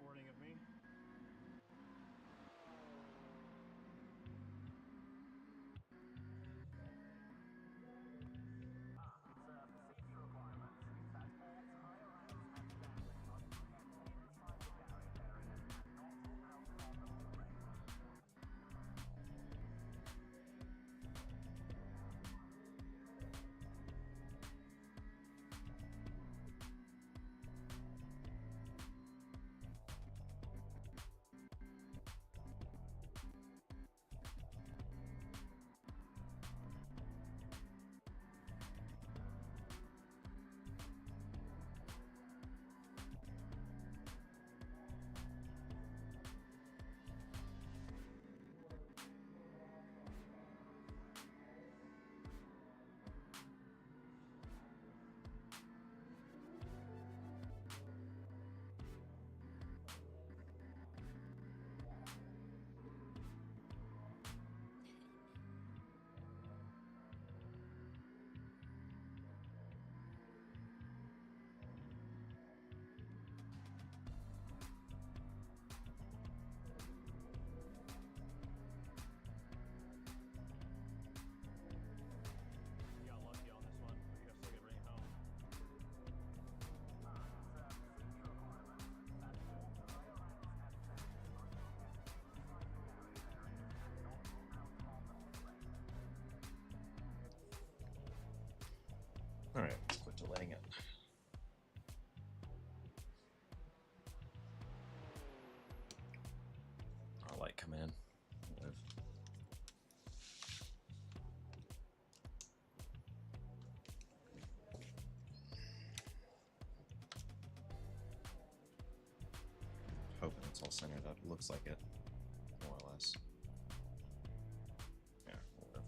Warning of me. Alright, quit delaying it. Our light come in. Live. Hoping it's all centered up. It looks like it, more or less. Yeah, we'll live.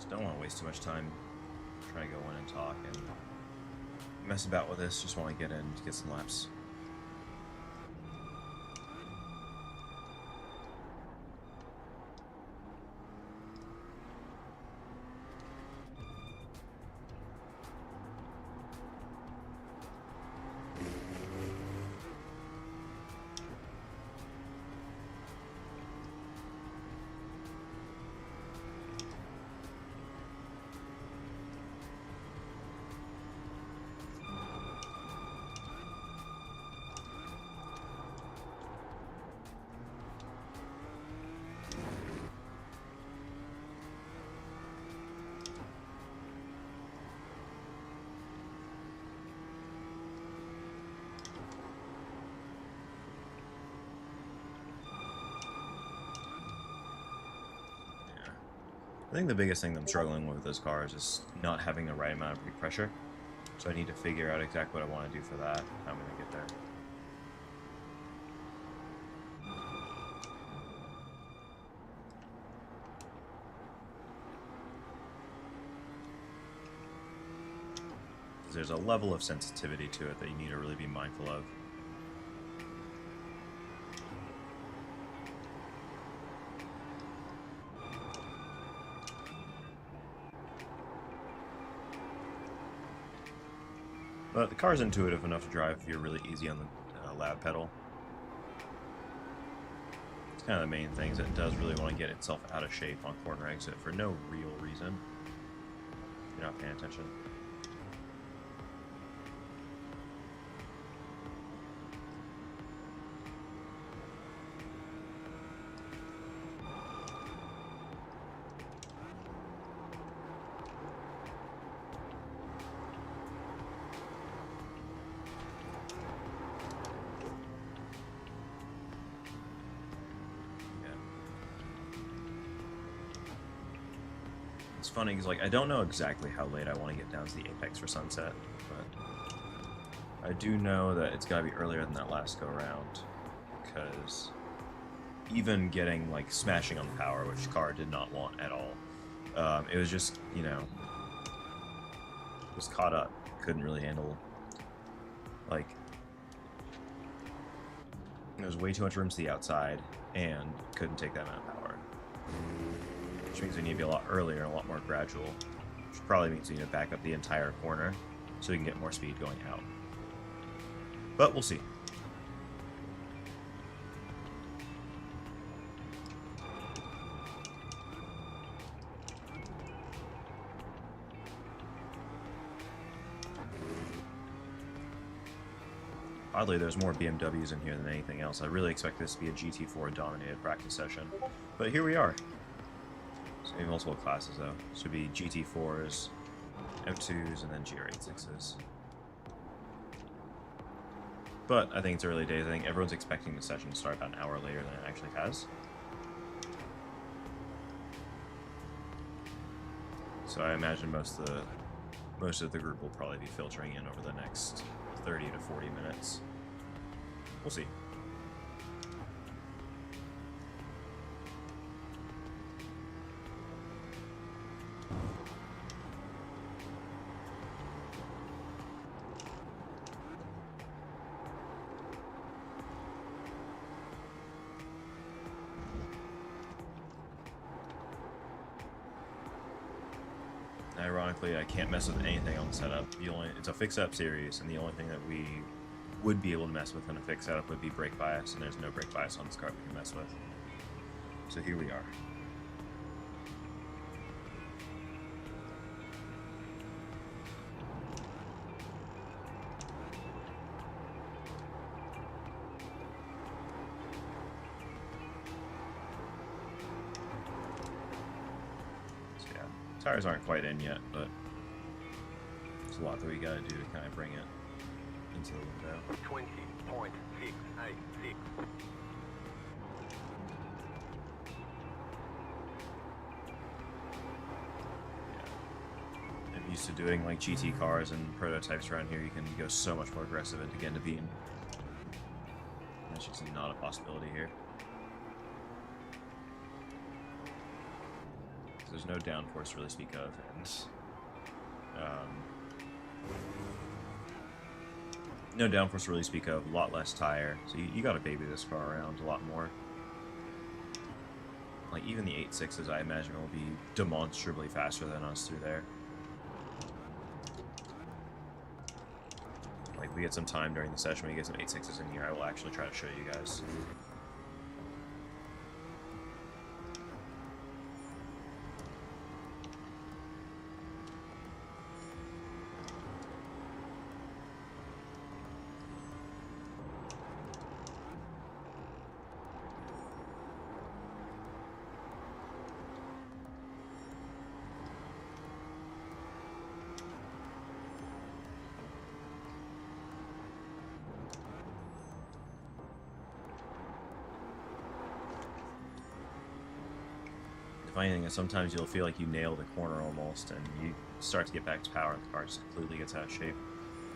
Don't want to waste too much time trying to go in and talk and mess about with this. Just want to get in to get some laps. I think the biggest thing that I'm struggling with this car is just not having the right amount of brake pressure. So I need to figure out exactly what I want to do for that, how I'm going to get there. there's a level of sensitivity to it that you need to really be mindful of. But the car's intuitive enough to drive if you're really easy on the lab pedal. It's kind of the main thing, is it does really want to get itself out of shape on corner exit for no real reason. You're not paying attention. It's funny because, like, I don't know exactly how late I want to get down to the apex for sunset, but I do know that it's got to be earlier than that last go round, because even getting, like, smashing on the power, which the car did not want at all, it was just, you know, was caught up, couldn't really handle, like, there was way too much room to the outside, and couldn't take that amount of power. Which means we need to be a lot earlier and a lot more gradual, which probably means we need to back up the entire corner so we can get more speed going out. But we'll see. Oddly, there's more BMWs in here than anything else. I really expect this to be a GT4 dominated practice session, but here we are. So we have multiple classes though. This would be GT4s, M2s, and then GR86s. But I think it's early days. I think everyone's expecting the session to start about an hour later than it actually has. So I imagine most of the group will probably be filtering in over the next 30 to 40 minutes. We'll see. Ironically, I can't mess with anything on the setup. It's a fix-up series, and the only thing that we would be able to mess with in a fix setup would be brake bias, and there's no brake bias on this car we can mess with. So here we are. Tires aren't quite in yet, but there's a lot that we gotta do to kind of bring it into the window. 20.686. Yeah. I'm used to doing like GT cars and prototypes around here. You can go so much more aggressive into getting to beam. That's just not a possibility here. There's no downforce to really speak of, and no downforce to really speak of, a lot less tire, so you gotta baby this car around a lot more. Like, even the 8.6s, I imagine, will be demonstrably faster than us through there. Like, we get some time during the session, when we get some 8.6s in here, I will actually try to show you guys. Funny thing is, sometimes you'll feel like you nail the corner almost, and you start to get back to power, and the car just completely gets out of shape.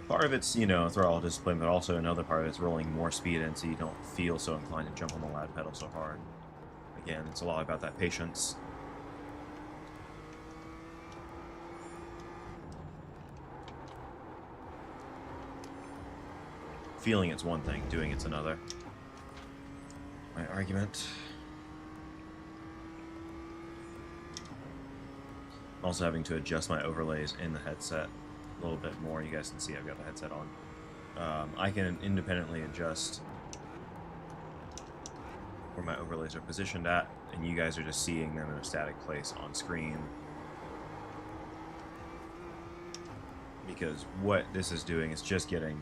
Part of it's, you know, throttle discipline, but also another part of it's rolling more speed in so you don't feel so inclined to jump on the lad pedal so hard. Again, it's a lot about that patience. feeling it's one thing, doing it's another. My argument. I'm also having to adjust my overlays in the headset a little bit more. You guys can see I've got the headset on. I can independently adjust where my overlays are positioned at, and you guys are just seeing them in a static place on screen. Because what this is doing is just getting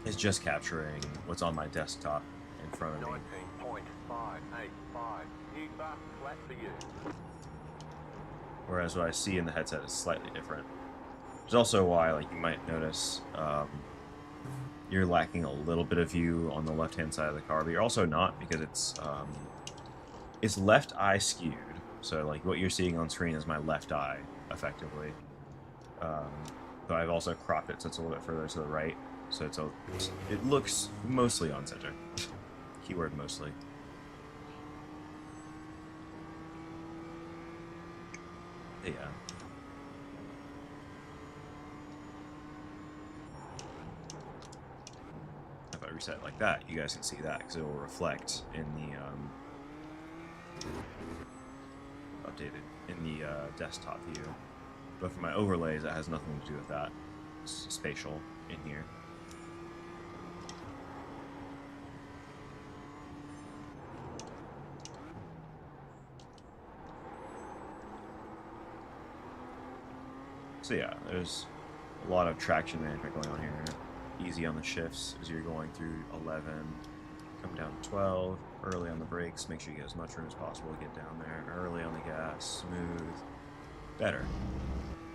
is just capturing what's on my desktop in front of me. 19.585. Flat for you. Whereas what I see in the headset is slightly different. There's also why, like, you might notice you're lacking a little bit of view on the left-hand side of the car, but you're also not, because it's left eye skewed. So, like, what you're seeing on screen is my left eye, effectively. But I've also cropped it so it's a little bit further to the right, so it looks mostly on center. Keyword mostly. Yeah. If I reset it like that, you guys can see that, because it will reflect in the desktop view. But for my overlays, that has nothing to do with that. It's spatial in here. So yeah, there's a lot of traction management going on here. Easy on the shifts as you're going through 11, come down to 12, early on the brakes, make sure you get as much room as possible to get down there, early on the gas, smooth, better.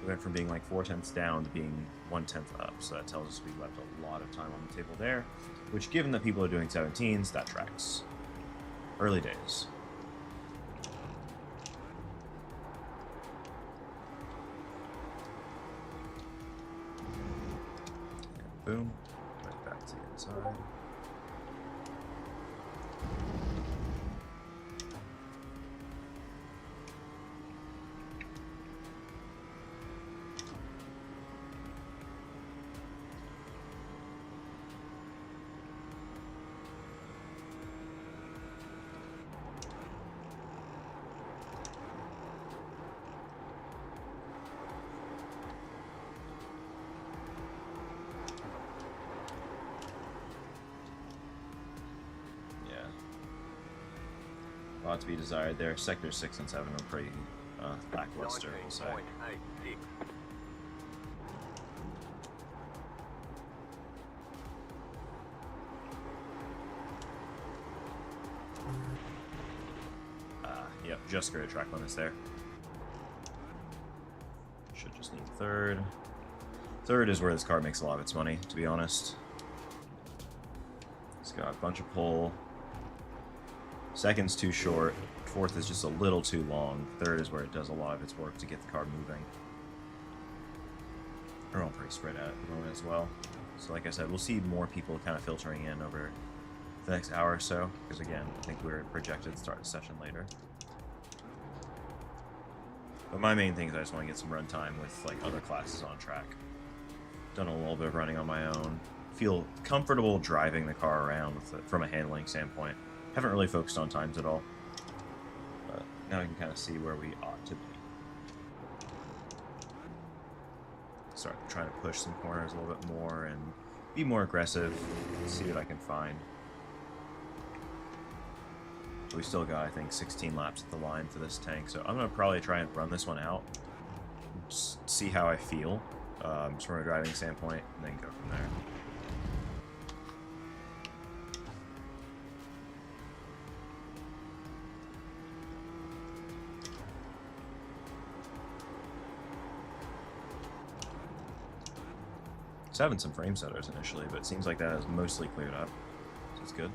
We went from being like 4/10 down to being 1/10 up, so that tells us we left a lot of time on the table there, which, given that people are doing 17s, that tracks. Early days. Boom. Right back to the inside. A lot to be desired there. Sectors 6 and 7 are pretty lackluster, we'll say. 19.86. Yep, just skirt a track limits there. Should just need third. Third is where this car makes a lot of its money, to be honest. It's got a bunch of pull. Second's too short. Fourth is just a little too long. Third is where it does a lot of its work to get the car moving. They're all pretty spread out at the moment as well. So like I said, we'll see more people kind of filtering in over the next hour or so, because again, I think we're projected to start the session later. But my main thing is I just want to get some runtime with like other classes on track. Done a little bit of running on my own. Feel comfortable driving the car around with it from a handling standpoint. Haven't really focused on times at all. But now I can kind of see where we ought to be. Start trying to push some corners a little bit more and be more aggressive. See what I can find. We still got, I think, 16 laps at the line for this tank, so I'm going to probably try and run this one out. Just see how I feel, just from a driving standpoint, and then go from there. It's having some frame setters initially, but it seems like that has mostly cleared up, so it's good.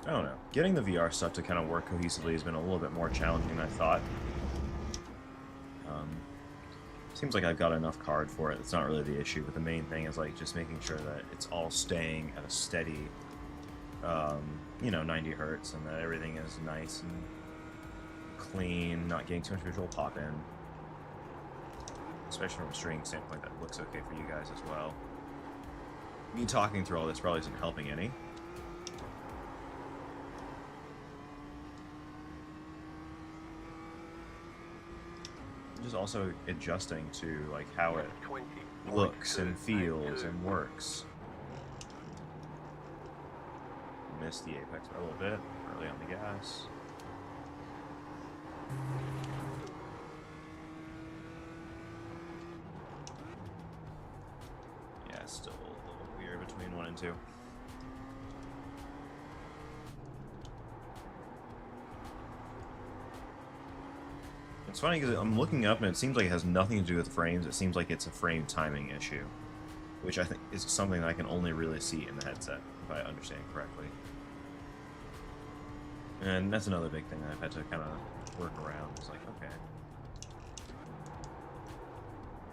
I don't know. Getting the VR stuff to kind of work cohesively has been a little bit more challenging than I thought. Seems like I've got enough card for it. It's not really the issue, but the main thing is like just making sure that it's all staying at a steady, you know, 90 hertz, and that everything is nice and clean, not getting too much visual pop in. especially from a streaming standpoint, that looks okay for you guys as well. Me talking through all this probably isn't helping any. Just also adjusting to like how it looks and feels and works. Missed the apex by a little bit early on the gas. Yeah, still a little weird between 1 and 2. It's funny because I'm looking up and it seems like it has nothing to do with frames. It seems like it's a frame timing issue, which I think is something that I can only really see in the headset, if I understand correctly. And that's another big thing that I've had to kind of work around. It's like, okay,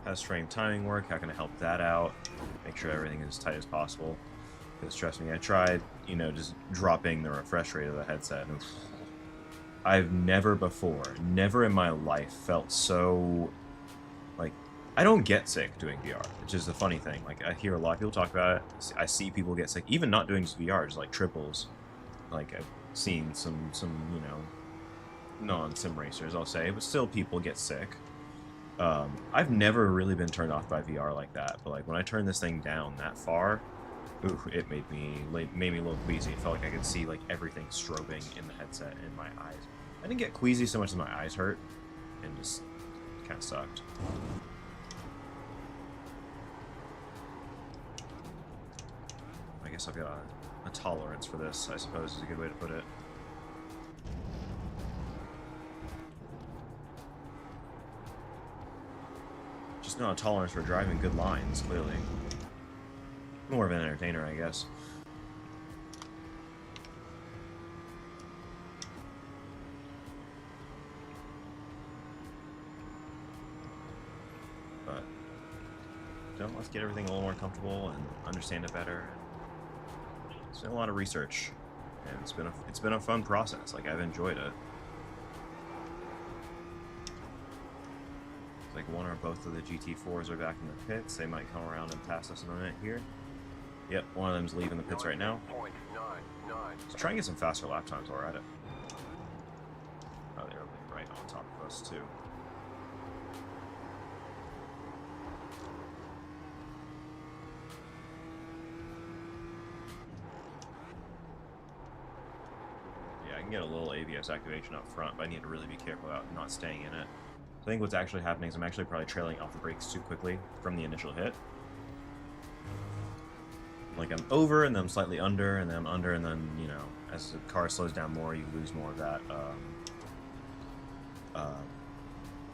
how does frame timing work? How can I help that out? Make sure everything is as tight as possible. Because trust me, I tried, you know, just dropping the refresh rate of the headset, and I've never before, never in my life felt so, like, I don't get sick doing VR, which is the funny thing. Like, I hear a lot of people talk about it. I see people get sick, even not doing just VR, just like triples. Like, I've seen some you know, non-sim racers, I'll say, but still people get sick. I've never really been turned off by VR like that, but like when I turned this thing down that far, ooh, it made me a little queasy. It felt like I could see like everything strobing in the headset and my eyes. I didn't get queasy so much as my eyes hurt, and just kind of sucked. I guess I've got a tolerance for this, I suppose is a good way to put it. Just not a tolerance for driving good lines, clearly. More of an entertainer, I guess. But let's get everything a little more comfortable and understand it better. It's been a lot of research, and it's been a fun process. Like, I've enjoyed it. It's like one or both of the GT4s are back in the pits. They might come around and pass us in a minute here. Yep, one of them's leaving the pits right now. Let's try and get some faster lap times while we're at it. Oh, they're right on top of us too. Yeah, I can get a little ABS activation up front, but I need to really be careful about not staying in it. I think what's actually happening is I'm actually probably trailing off the brakes too quickly from the initial hit. Like, I'm over, and then I'm slightly under, and then I'm under, and then, you know, as the car slows down more, you lose more of that,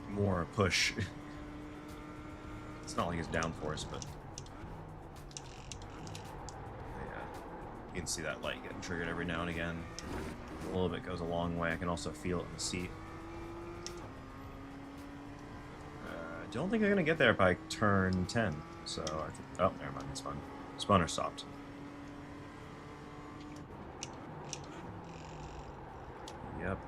more push. It's not like it's downforce, but yeah, you can see that light getting triggered every now and again. A little bit goes a long way. I can also feel it in the seat. I don't think I'm gonna get there by turn 10, so I think, oh, never mind, it's fun. Spun or stopped. Yep.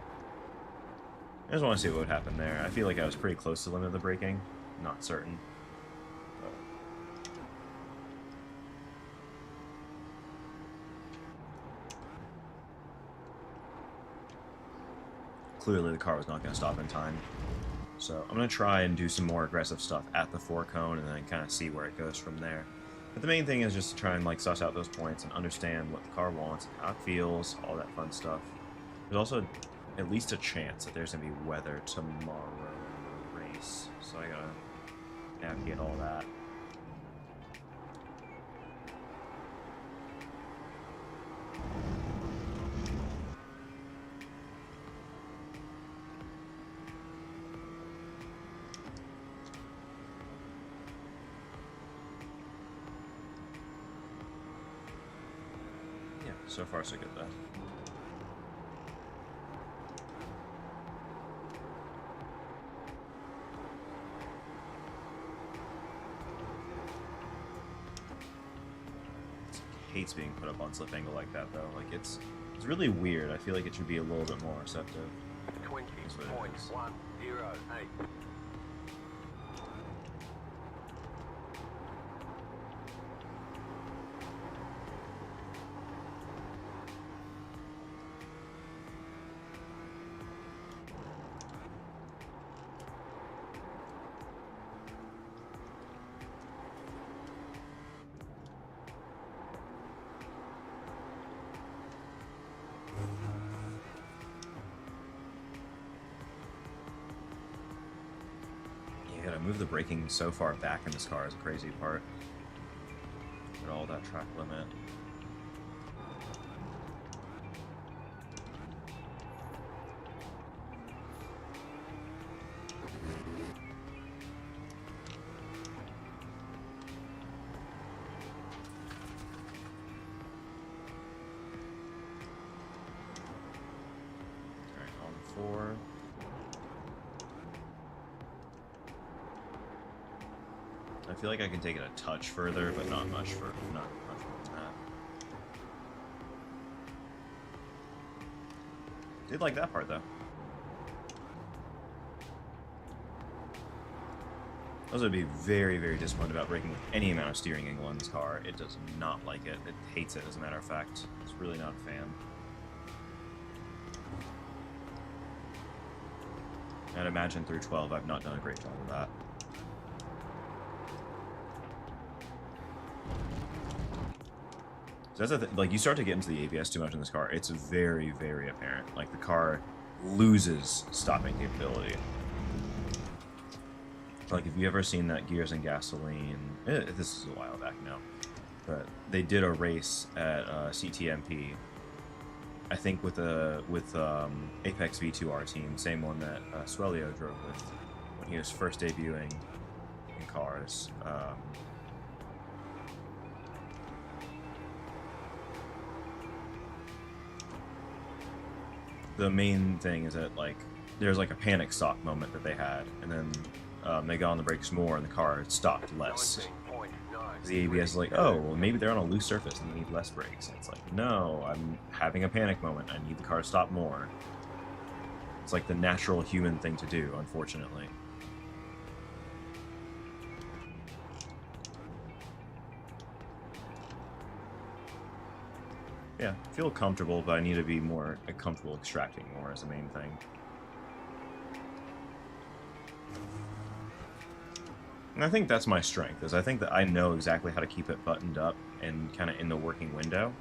I just want to see what would happen there. I feel like I was pretty close to the limit of the braking. Not certain. But clearly the car was not going to stop in time. So I'm going to try and do some more aggressive stuff at the 4-cone and then kind of see where it goes from there. But the main thing is just to try and like suss out those points and understand what the car wants, how it feels, all that fun stuff. There's also at least a chance that there's going to be weather tomorrow in the race, so I gotta navigate all that. So far, so good, though. Hates being put up on slip angle like that, though. Like, it's really weird. I feel like it should be a little bit more receptive. 20.108. move the braking so far back in this car is a crazy part. Get all that track limit. Four. I feel like I can take it a touch further, but not much more than that. Did like that part though. I was going to be very, very disappointed about braking with any amount of steering angle in this car. It does not like it. It hates it, as a matter of fact. It's really not a fan. I'd imagine through 12 I've not done a great job of that. So that's like, you start to get into the ABS too much in this car, it's very, very apparent. Like, the car loses stopping capability. Like, if you ever seen that Gears and Gasoline, this is a while back now, but they did a race at CTMP. I think with Apex V2R team, same one that Swelio drove with when he was first debuting in cars. The main thing is that, like, there's like a panic stop moment that they had, and then they got on the brakes more and the car stopped less. The ABS is like, oh, well, maybe they're on a loose surface and they need less brakes. And it's like, no, I'm having a panic moment. I need the car to stop more. It's like the natural human thing to do, unfortunately. Yeah, I feel comfortable, but I need to be more comfortable extracting more is the main thing. And I think that's my strength, is I think that I know exactly how to keep it buttoned up and kind of in the working window,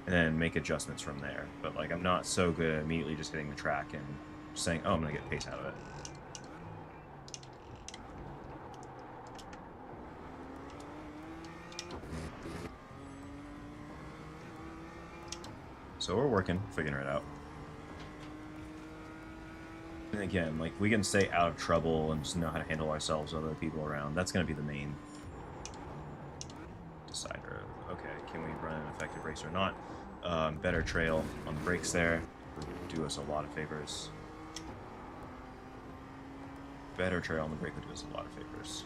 and then make adjustments from there. But, like, I'm not so good at immediately just hitting the track and saying, oh, I'm going to get pace out of it. So we're working, figuring it out. And again, like, we can stay out of trouble and just know how to handle ourselves with other people around. That's going to be the main decider. Okay, can we run an effective race or not? Better trail on the brakes there would do us a lot of favors. Better trail on the brake would do us a lot of favors.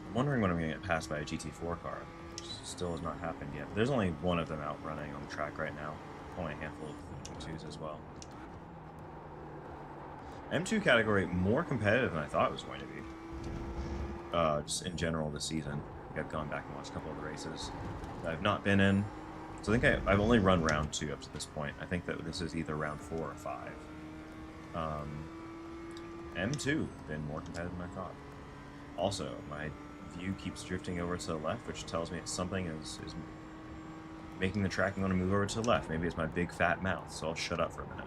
I'm wondering when I'm going to get passed by a GT4 car. Which still has not happened yet. There's only one of them out running on the track right now. Only a handful of M2s as well. M2 category more competitive than I thought it was going to be. Just in general this season. I've gone back and watched a couple of the races that I've not been in. So I think I've only run round 2 up to this point. I think that this is either round 4 or 5. M2 been more competitive than I thought. Also, my view keeps drifting over to the left, which tells me something is making the tracking want to move over to the left. Maybe it's my big fat mouth, so I'll shut up for a minute.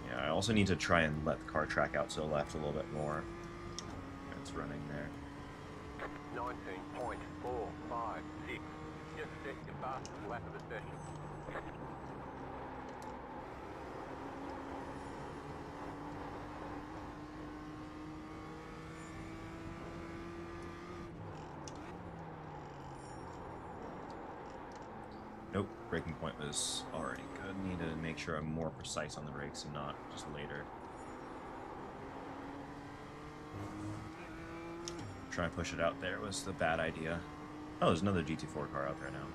Yeah, I also need to try and let the car track out to the left a little bit more. It's running there. 19.456. Just set your fastest lap of the session. Nope, braking point was already good. Need to make sure I'm more precise on the brakes and not just later. Try and push it out there was the bad idea. Oh, there's another GT4 car out there now.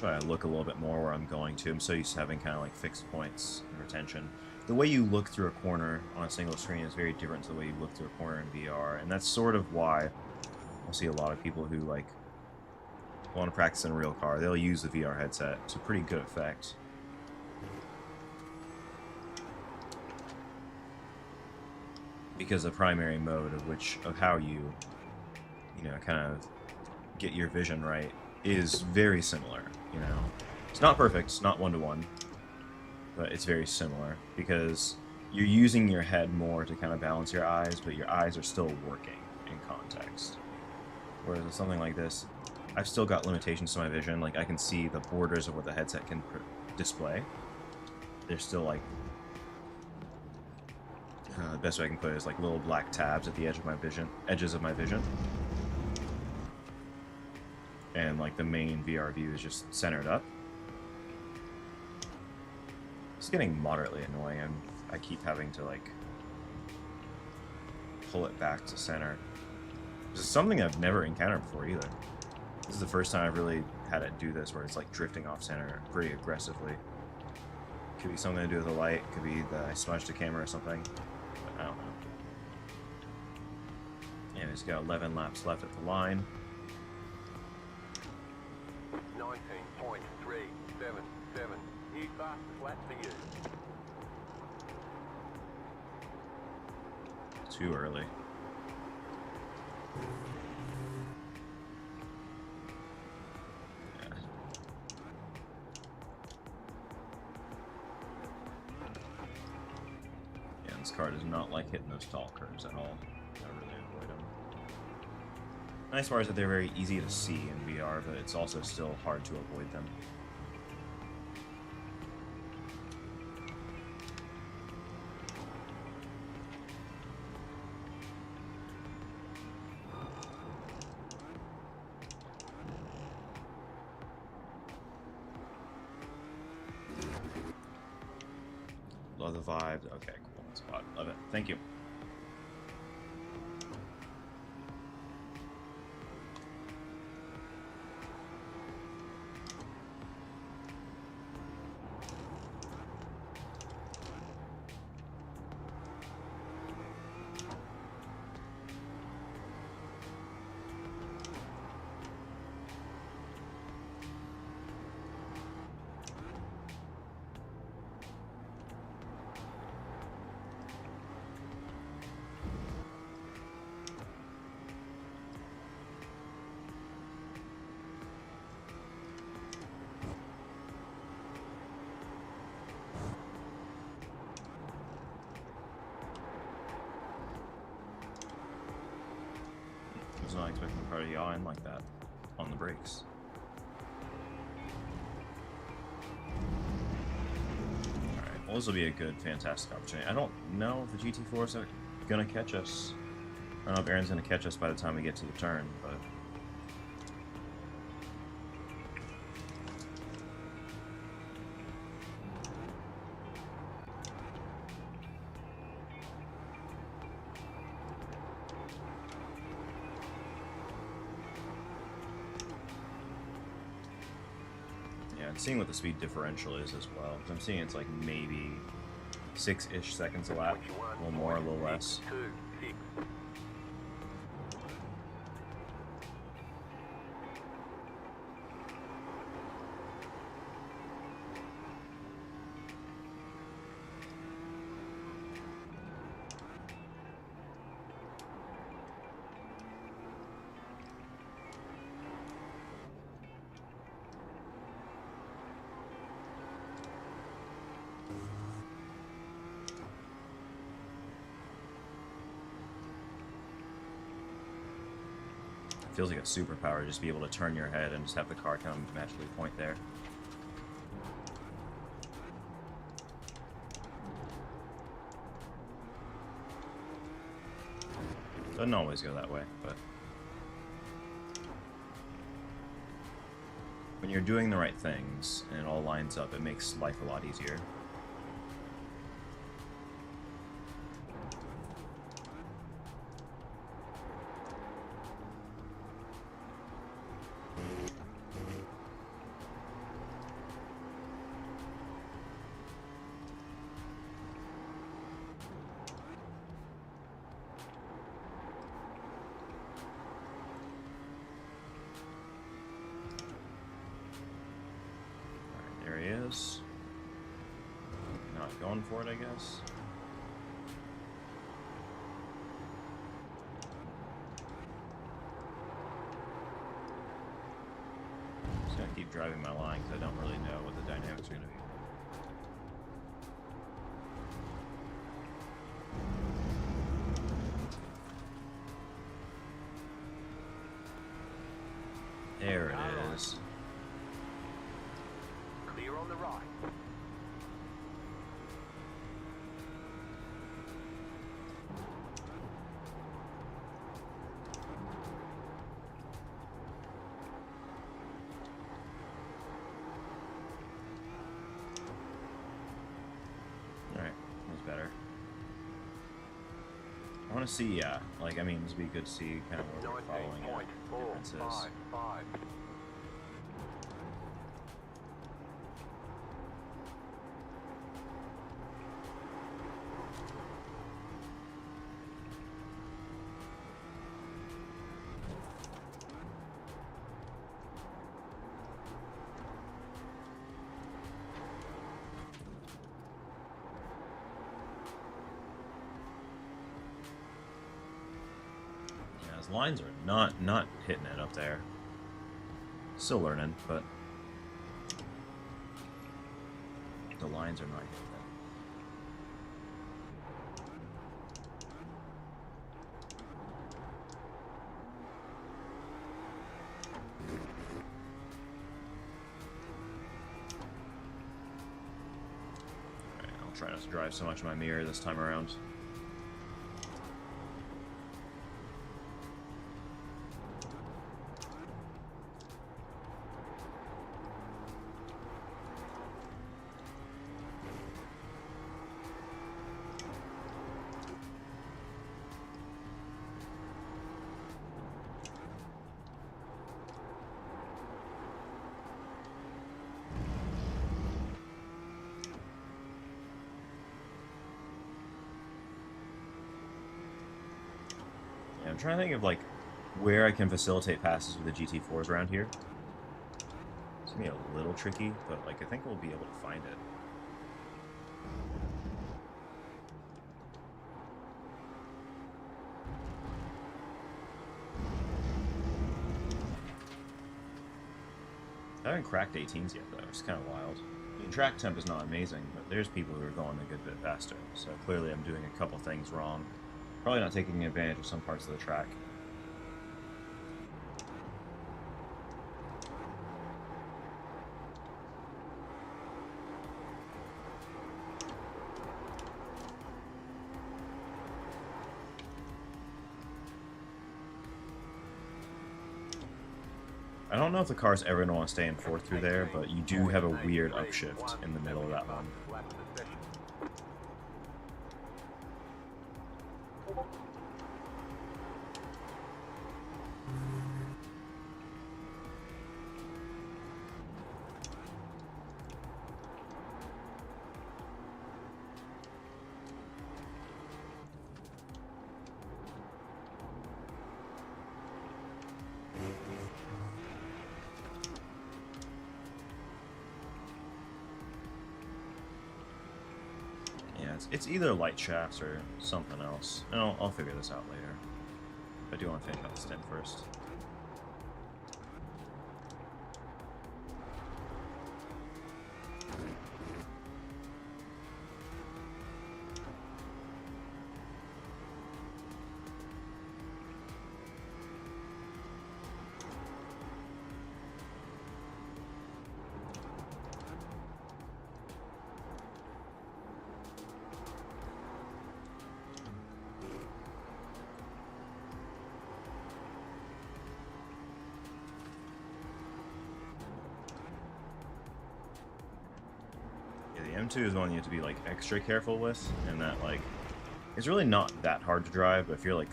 try to look a little bit more where I'm going to. I'm so used to having kind of like fixed points and retention. The way you look through a corner on a single screen is very different to the way you look through a corner in VR, and that's sort of why I'll see a lot of people who like want to practice in a real car. They'll use the VR headset to pretty good effect. Because the primary mode of how you know, kind of get your vision right is very similar, you know. It's not perfect, it's not one-to-one, but it's very similar because you're using your head more to kind of balance your eyes, but your eyes are still working in context. Whereas with something like this, I've still got limitations to my vision. Like, I can see the borders of what the headset can display. They're still like, the best way I can put it is like little black tabs at the edges of my vision. And like the main VR view is just centered up. It's getting moderately annoying, and I keep having to like pull it back to center. This is something I've never encountered before either. This is the first time I've really had it do this, where it's like drifting off center pretty aggressively. Could be something to do with the light, could be that I smudged the camera or something, but I don't know. And it's got 11 laps left at the line. 19.377. New fastest lap for you. Too early. Yeah. Yeah, this car does not like hitting those tall curves at all. I really avoid them. Nice part is that they're very easy to see in VR, but it's also still hard to avoid them. Love the vibe. Okay, cool. Spot. Love it. Thank you. I was not expecting the car to yaw in like that on the brakes. Alright, well, this will be a good, fantastic opportunity. I don't know if the GT4s are gonna catch us. I don't know if Aaron's gonna catch us by the time we get to the turn, but and seeing what the speed differential is as well. I'm seeing it's like maybe 6-ish seconds a lap, a little more, a little less. 26. Feels like a superpower to just be able to turn your head and just have the car kind of magically point there. Doesn't always go that way, but when you're doing the right things and it all lines up, it makes life a lot easier. was not going for it, I guess. Just gonna keep driving my line because I don't really know what the dynamics are gonna be. There it is. Clear on the right. Alright, that's better. I want to see, like, I mean, this would be good to see kind of where we're following differences. 19.455. Yeah, his lines are not hitting it up there. Still learning, but the lines are not hitting it. Alright, I'll try not to drive so much in my mirror this time around. I'm trying to think of, like, where I can facilitate passes with the GT4s around here. It's gonna be a little tricky, but, like, I think we'll be able to find it. I haven't cracked 18s yet, though. It's kind of wild. I mean, track temp is not amazing, but there's people who are going a good bit faster, so clearly I'm doing a couple things wrong. Probably not taking advantage of some parts of the track. I don't know if the car's ever going to want to stay in fourth through there, but you do have a weird upshift in the middle of that one. Yeah, it's either light shafts or something else. And I'll figure this out later. But I do want to finish out the stint first. The M2 is one you have to be, like, extra careful with, and that, like, it's really not that hard to drive, but if you're, like,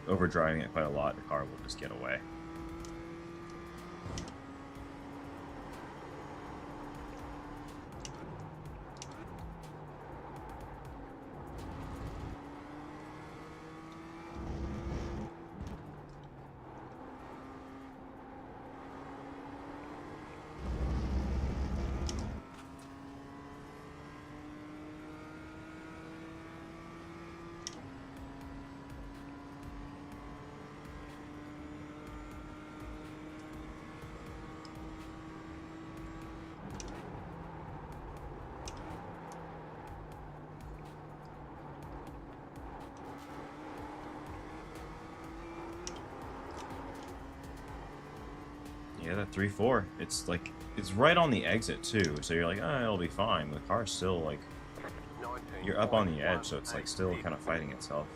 over driving it quite a lot, the car will just get away. Yeah, that 3-4. It's like, it's right on the exit too, so you're like, oh, it'll be fine. The car's still like, you're up on the edge, so it's like still kind of fighting itself.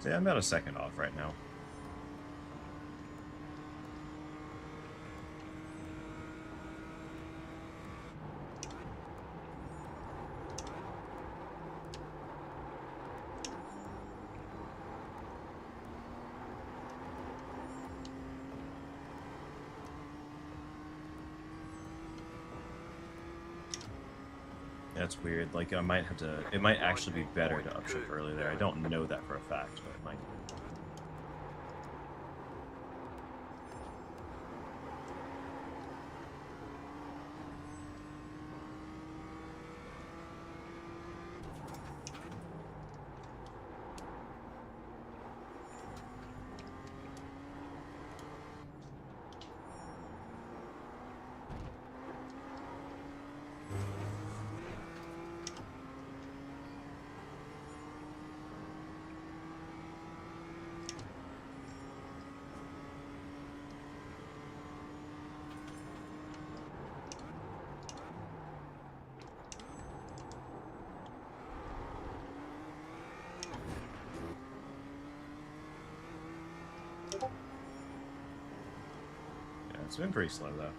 So yeah, I'm about a second off right now. That's weird. Like, I might have to... It might actually be better to upshift early there. I don't know that for a fact, but it might. Yeah, it's been pretty slow, though.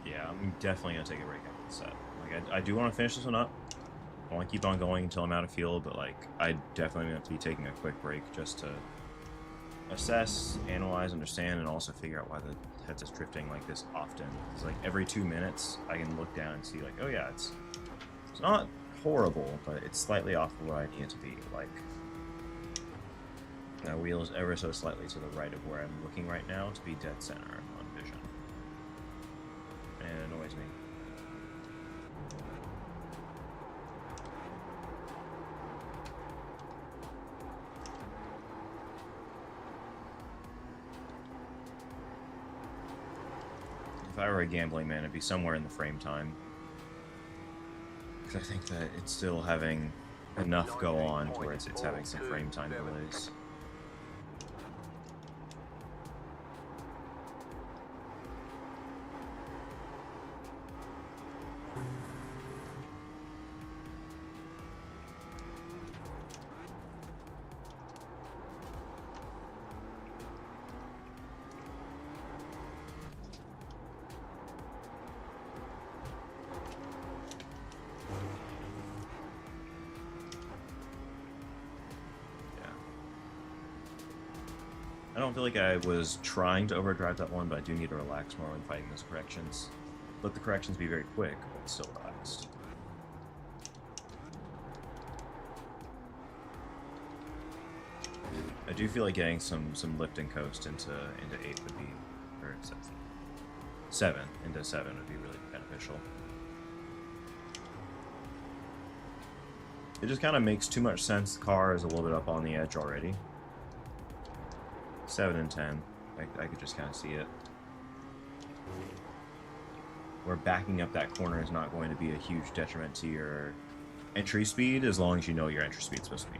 Yeah, I'm definitely going to take a break after the set. Like, I do want to finish this one up. I want to keep on going until I'm out of fuel, but, like, I definitely have to be taking a quick break just to assess, analyze, understand, and also figure out why the head's is drifting like this often. It's like every 2 minutes, I can look down and see, like, oh yeah, it's not horrible, but it's slightly off of where I need it to be. Like, that wheel is ever so slightly to the right of where I'm looking right now to be dead center on vision. And it annoys me. If I were a gambling man, it'd be somewhere in the frame time. Because I think that it's still having enough go on to where it's having some frame time delays. don't feel like I was trying to overdrive that one, but I do need to relax more when fighting those corrections. Let the corrections be very quick, but still relaxed. I do feel like getting some lift and coast into 8 would be, or 7 into 7 would be really beneficial. It just kind of makes too much sense. The car is a little bit up on the edge already. 7 and 10, I could just kind of see it. Where backing up that corner is not going to be a huge detriment to your entry speed, as long as you know your entry speed is supposed to be.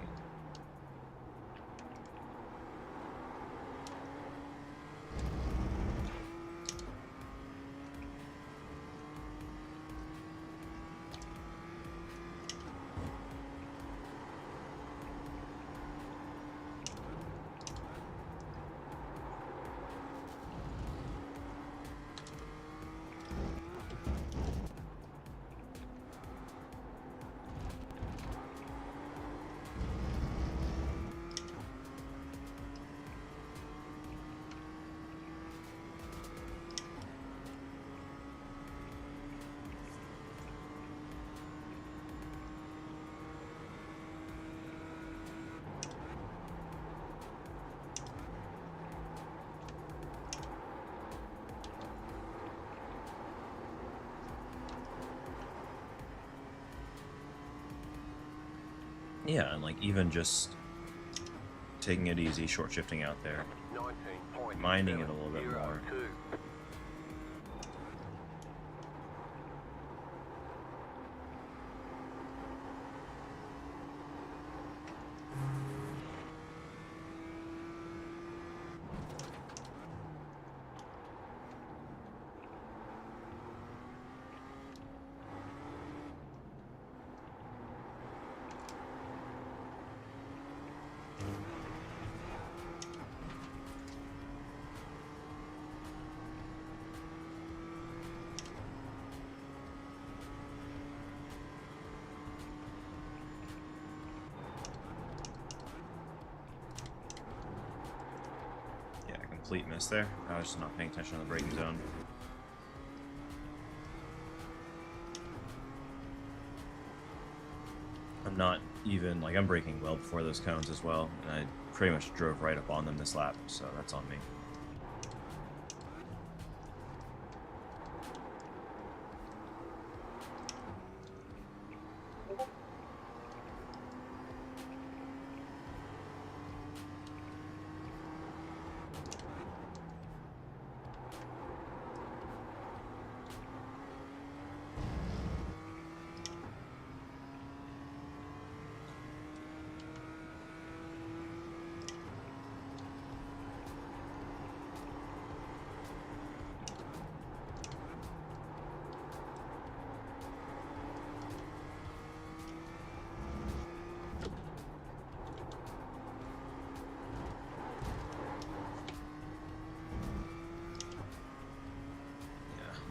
Yeah, and like even just taking it easy, short shifting out there, minding it a little bit more. Complete miss there. I was just not paying attention to the braking zone. I'm not even, like, I'm braking well before those cones as well, and I pretty much drove right up on them this lap, so that's on me.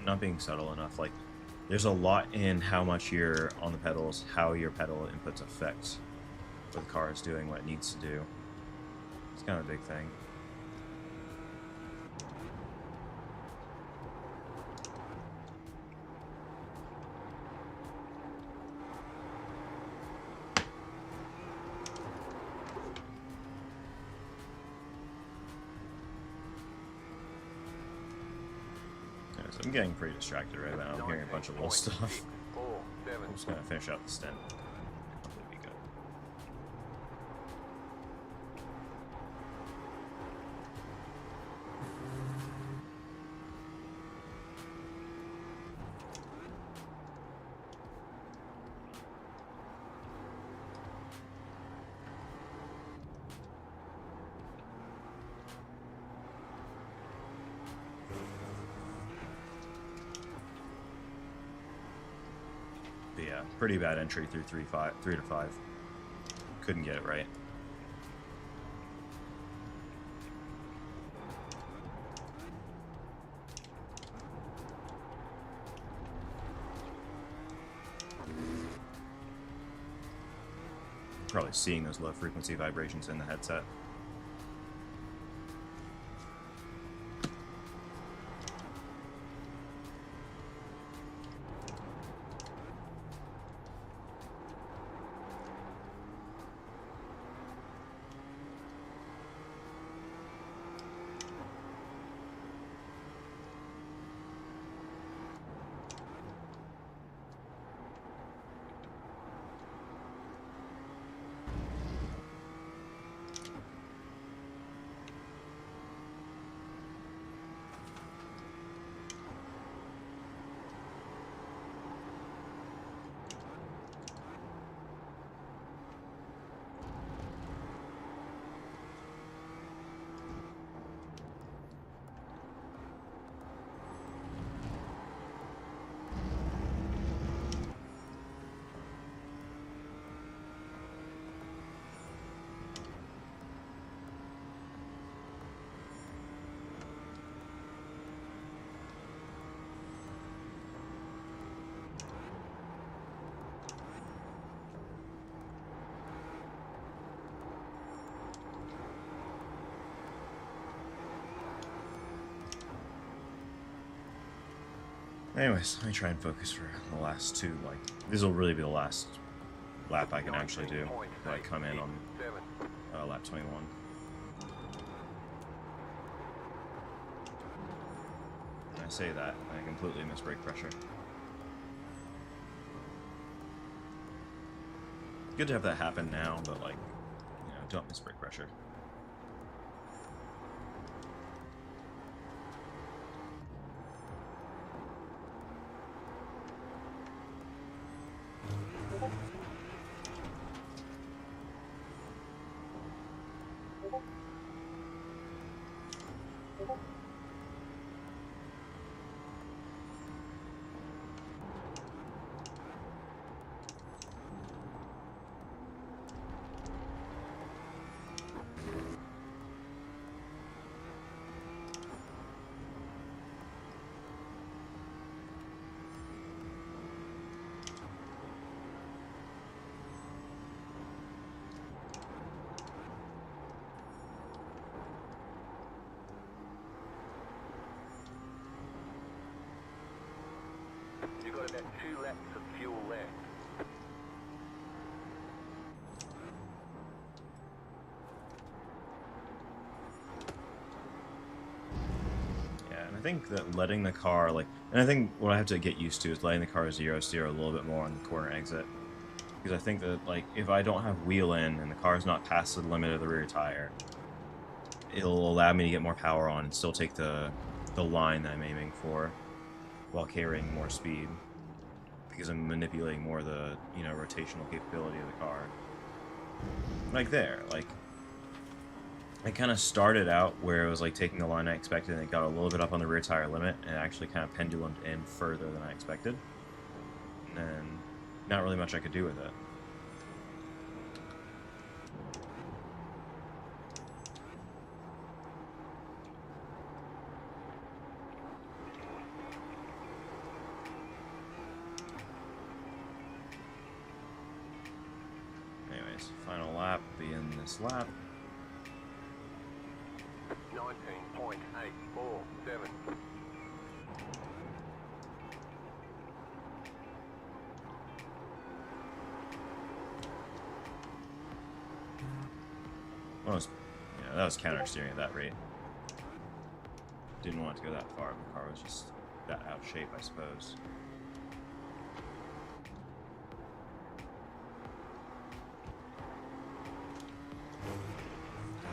Not being subtle enough. Like, there's a lot in how much you're on the pedals, how your pedal inputs affect what the car is doing, what it needs to do. It's kind of a big thing. I'm getting pretty distracted right now. I'm hearing a bunch of little stuff. I'm just gonna finish out the stint. Hopefully be good. But yeah, pretty bad entry through 3 to 5. Couldn't get it right. Probably seeing those low frequency vibrations in the headset. Anyways, let me try and focus for the last two. Like, this will really be the last lap I can actually do when I come in on lap 21. And I say that, I completely miss brake pressure. Good to have that happen now, but like, you know, don't miss brake pressure. You've got about 2 laps of fuel left. Yeah, and I think that letting the car, like, and I think what I have to get used to is letting the car zero steer a little bit more on the corner exit. Because I think that, like, if I don't have wheel in and the car's not past the limit of the rear tire, it'll allow me to get more power on and still take the line that I'm aiming for while carrying more speed. Because I'm manipulating more of the, you know, rotational capability of the car. Like there, like, I kind of started out where it was like taking the line I expected and it got a little bit up on the rear tire limit and it actually kind of pendulumed in further than I expected. And then not really much I could do with it. Anyways, final lap will be in this lap. 19.847. Almost, yeah, that was counter steering at that rate. Didn't want it to go that far, the car was just that out of shape, I suppose.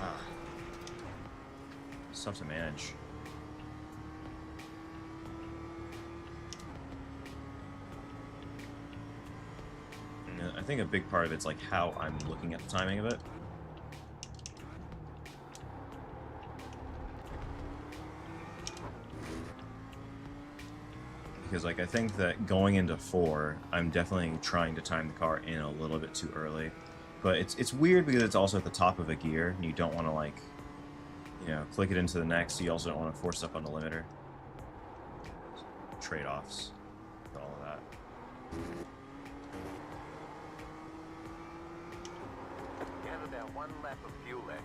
Ah. It's tough to manage. And I think a big part of it's like how I'm looking at the timing of it. Because, like, I think that going into 4, I'm definitely trying to time the car in a little bit too early. But it's weird because it's also at the top of a gear, and you don't want to, like, you know, click it into the next. You also don't want to force up on the limiter. Trade-offs with all of that. You have about 1 lap of fuel left.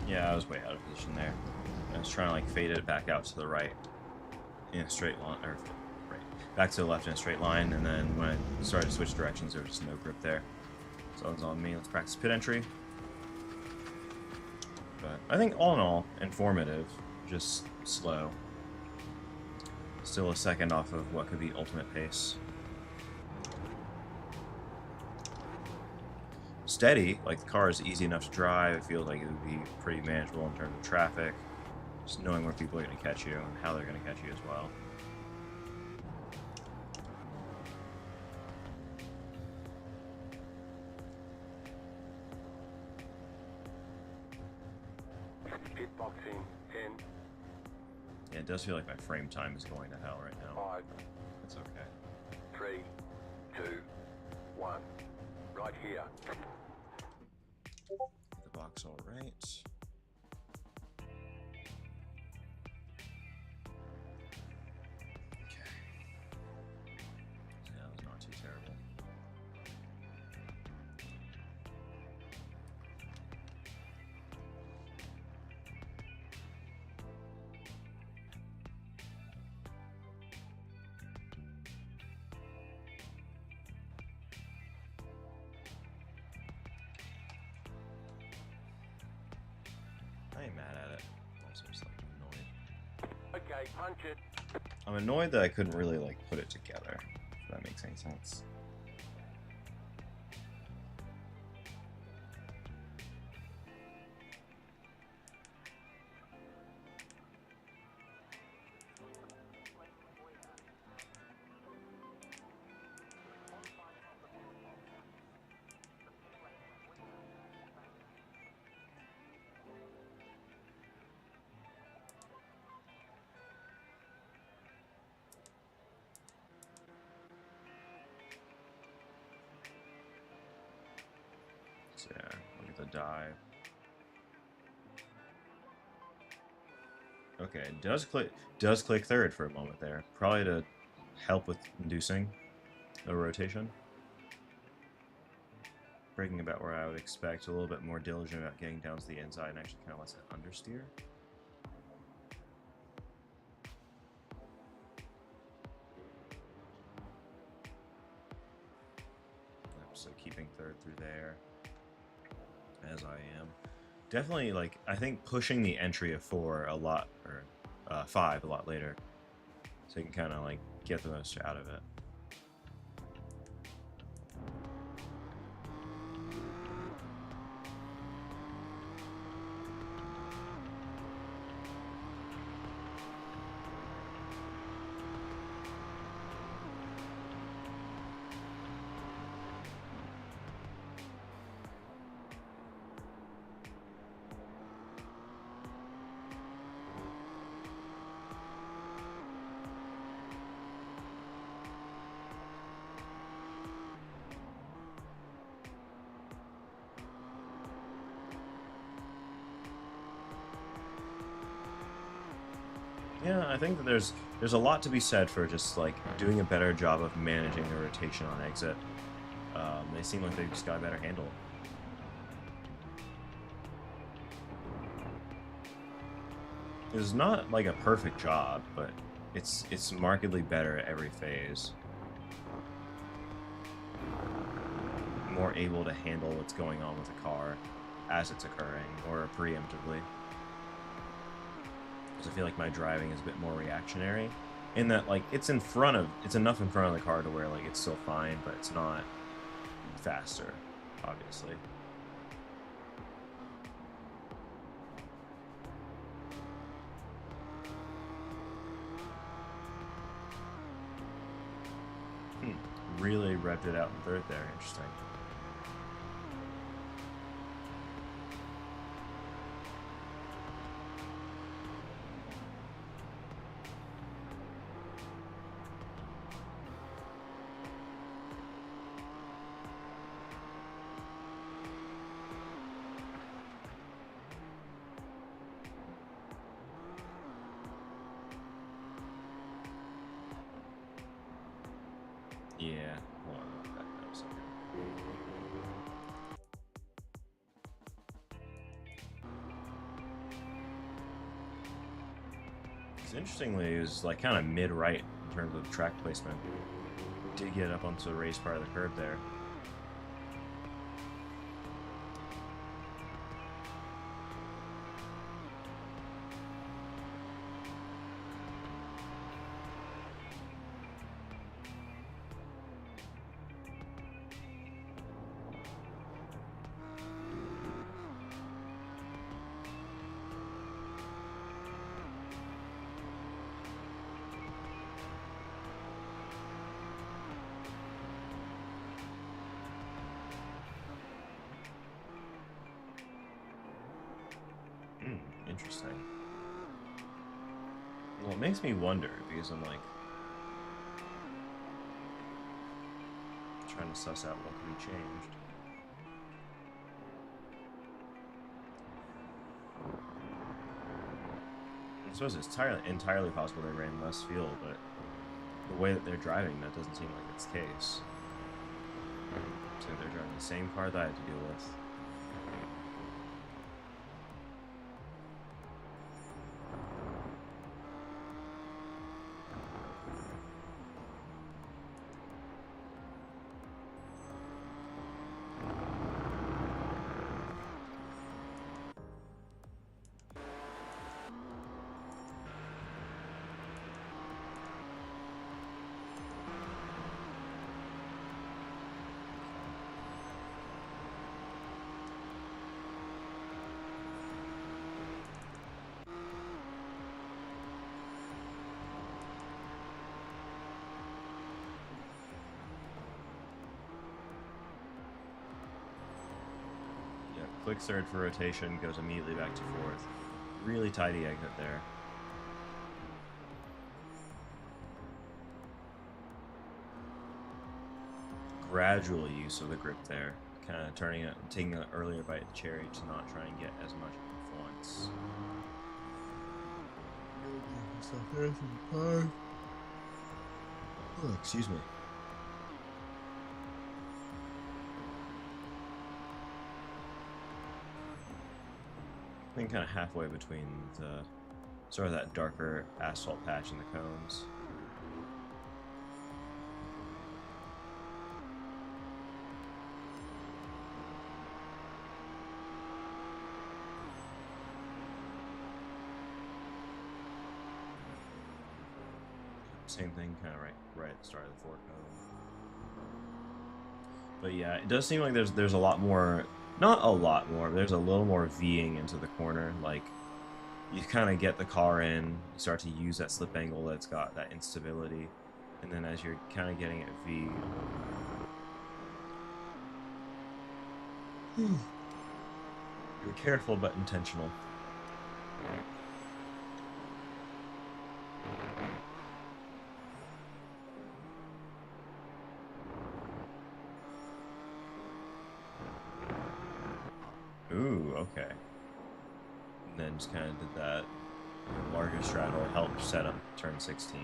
Yeah, I was way out of position there. I was trying to like fade it back out to the right in a straight line, or right, back to the left in a straight line, and then when I started to switch directions, there was just no grip there. So that was on me. Let's practice pit entry. But I think all in all, informative, just slow. Still a second off of what could be ultimate pace. Steady, like the car is easy enough to drive. It feels like it would be pretty manageable in terms of traffic. Just knowing where people are going to catch you and how they're going to catch you as well. Pit boxing 10, Yeah, it does feel like my frame time is going to hell right now. 5, It's okay. 3, 2, 1. Right here. looks all right. Okay. So that was not too terrible. I ain't mad at it. I'm also just like annoyed. Okay, punch it. I'm annoyed that I couldn't really like put it together. If that makes any sense. So yeah, look at the dive. Okay, it does click third for a moment there. Probably to help with inducing a rotation. Braking about where I would expect, a little bit more diligent about getting down to the inside and actually kind of lets it understeer. So keeping third through there, as I am. Definitely, like, I think pushing the entry of 4 a lot, or 5 a lot later, so you can kind of, like, get the most out of it. Yeah, I think that there's a lot to be said for just like doing a better job of managing the rotation on exit. They seem like they've just got a better handle. It's not like a perfect job, but it's markedly better at every phase. More able to handle what's going on with the car as it's occurring, or preemptively. Because I feel like my driving is a bit more reactionary, in that like it's enough in front of the car to where like it's still fine, but it's not faster, obviously. Really revved it out in third there. Interesting. Yeah. Hold on, back that up a second. Because interestingly, it was like kind of mid-right in terms of track placement. Did get up onto the raised part of the curb there. Interesting. Well, it makes me wonder, because I'm like trying to suss out what could be changed. suppose it's entirely possible they ran less fuel, but the way that they're driving, that doesn't seem like it's the case. So they're driving the same car that I had to deal with. Quick third for rotation, goes immediately back to fourth. Really tidy exit there. Gradual use of the grip there. Kind of turning it, taking an earlier bite of the cherry to not try and get as much influence. Oh, excuse me. I think kind of halfway between the sort of that darker asphalt patch and the cones. Same thing, kind of right at the start of the fork cone. But yeah, it does seem like there's a lot more. Not a lot more, but there's a little more V'ing into the corner. Like, you kind of get the car in, you start to use that slip angle that's got that instability, and then as you're kind of getting it V, you're careful but intentional. Ooh, okay. And then just kind of did that larger straddle, helped set up turn 16.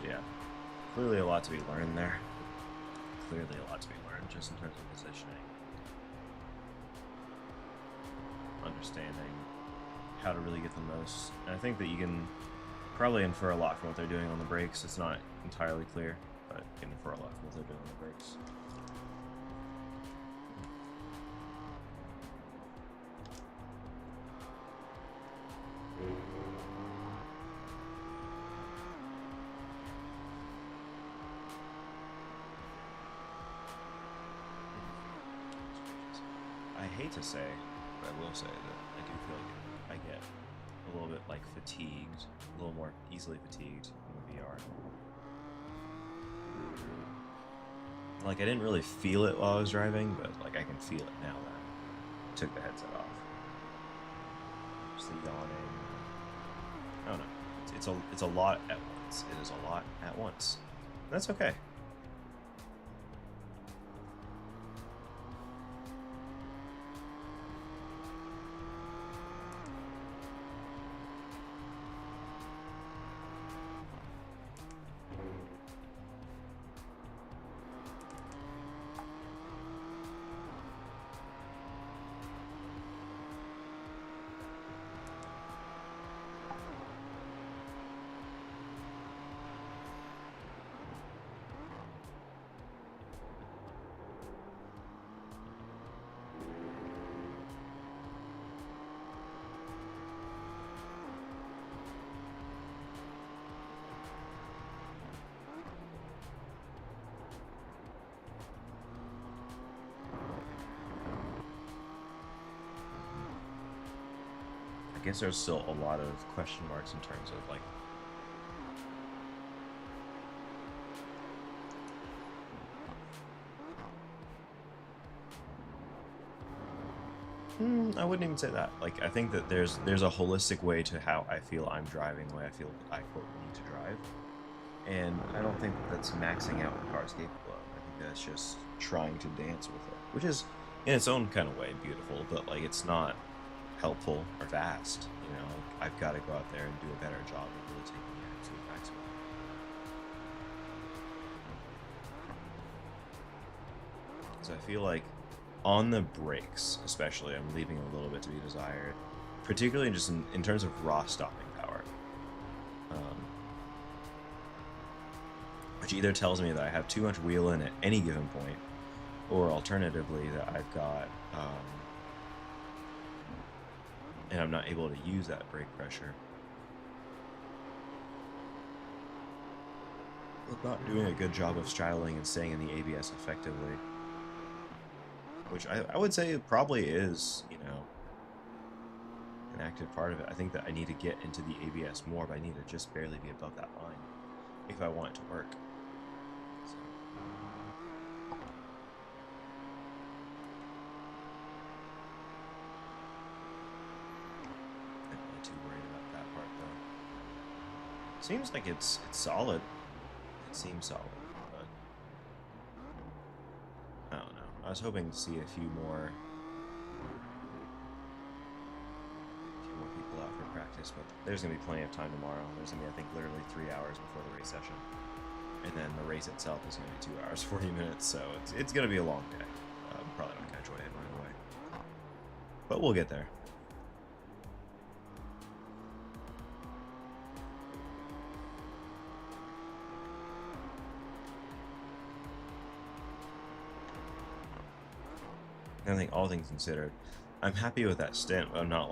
Yeah, clearly a lot to be learned there. Clearly a lot to be learned just in terms of positioning. Understanding how to really get the most. And I think that you can probably infer a lot from what they're doing on the brakes. It's not entirely clear, but you can infer a lot from what they're doing on the brakes. I hate to say, but I will say that I do feel like I get a little bit like fatigued, a little more easily fatigued in the VR. Like, I didn't really feel it while I was driving, but like I can feel it now that I took the headset off. Just the yawning. I don't know. It's a lot at once. It is a lot at once. That's okay. guess there's still a lot of question marks in terms of like I wouldn't even say that. Like, I think that there's a holistic way to how I feel I'm driving, the way I feel I quote need to drive, and I don't think that's maxing out what the car's capable of. I think that's just trying to dance with it, which is in its own kind of way beautiful, but like it's not helpful or fast. You know, like, I've got to go out there and do a better job of really taking the absolute maximum. So I feel like on the brakes, especially, I'm leaving a little bit to be desired, particularly just in terms of raw stopping power. Which either tells me that I have too much wheel in at any given point, or alternatively that I've got, and I'm not able to use that brake pressure. I'm not doing a good job of straddling and staying in the ABS effectively. Which I would say it probably is, you know, an active part of it. I think that I need to get into the ABS more, but I need to just barely be above that line if I want it to work. So. I'm not too worried about that part, though. Seems like it's solid. It seems solid. I don't know. I was hoping to see a few more people out for practice, but there's going to be plenty of time tomorrow. There's going to be, I think, literally 3 hours before the race session. And then the race itself is going to be 2 hours, 40 minutes, so it's going to be a long day. Probably not going to enjoy it right away. But we'll get there. I think all things considered, I'm happy with that stint. I'm not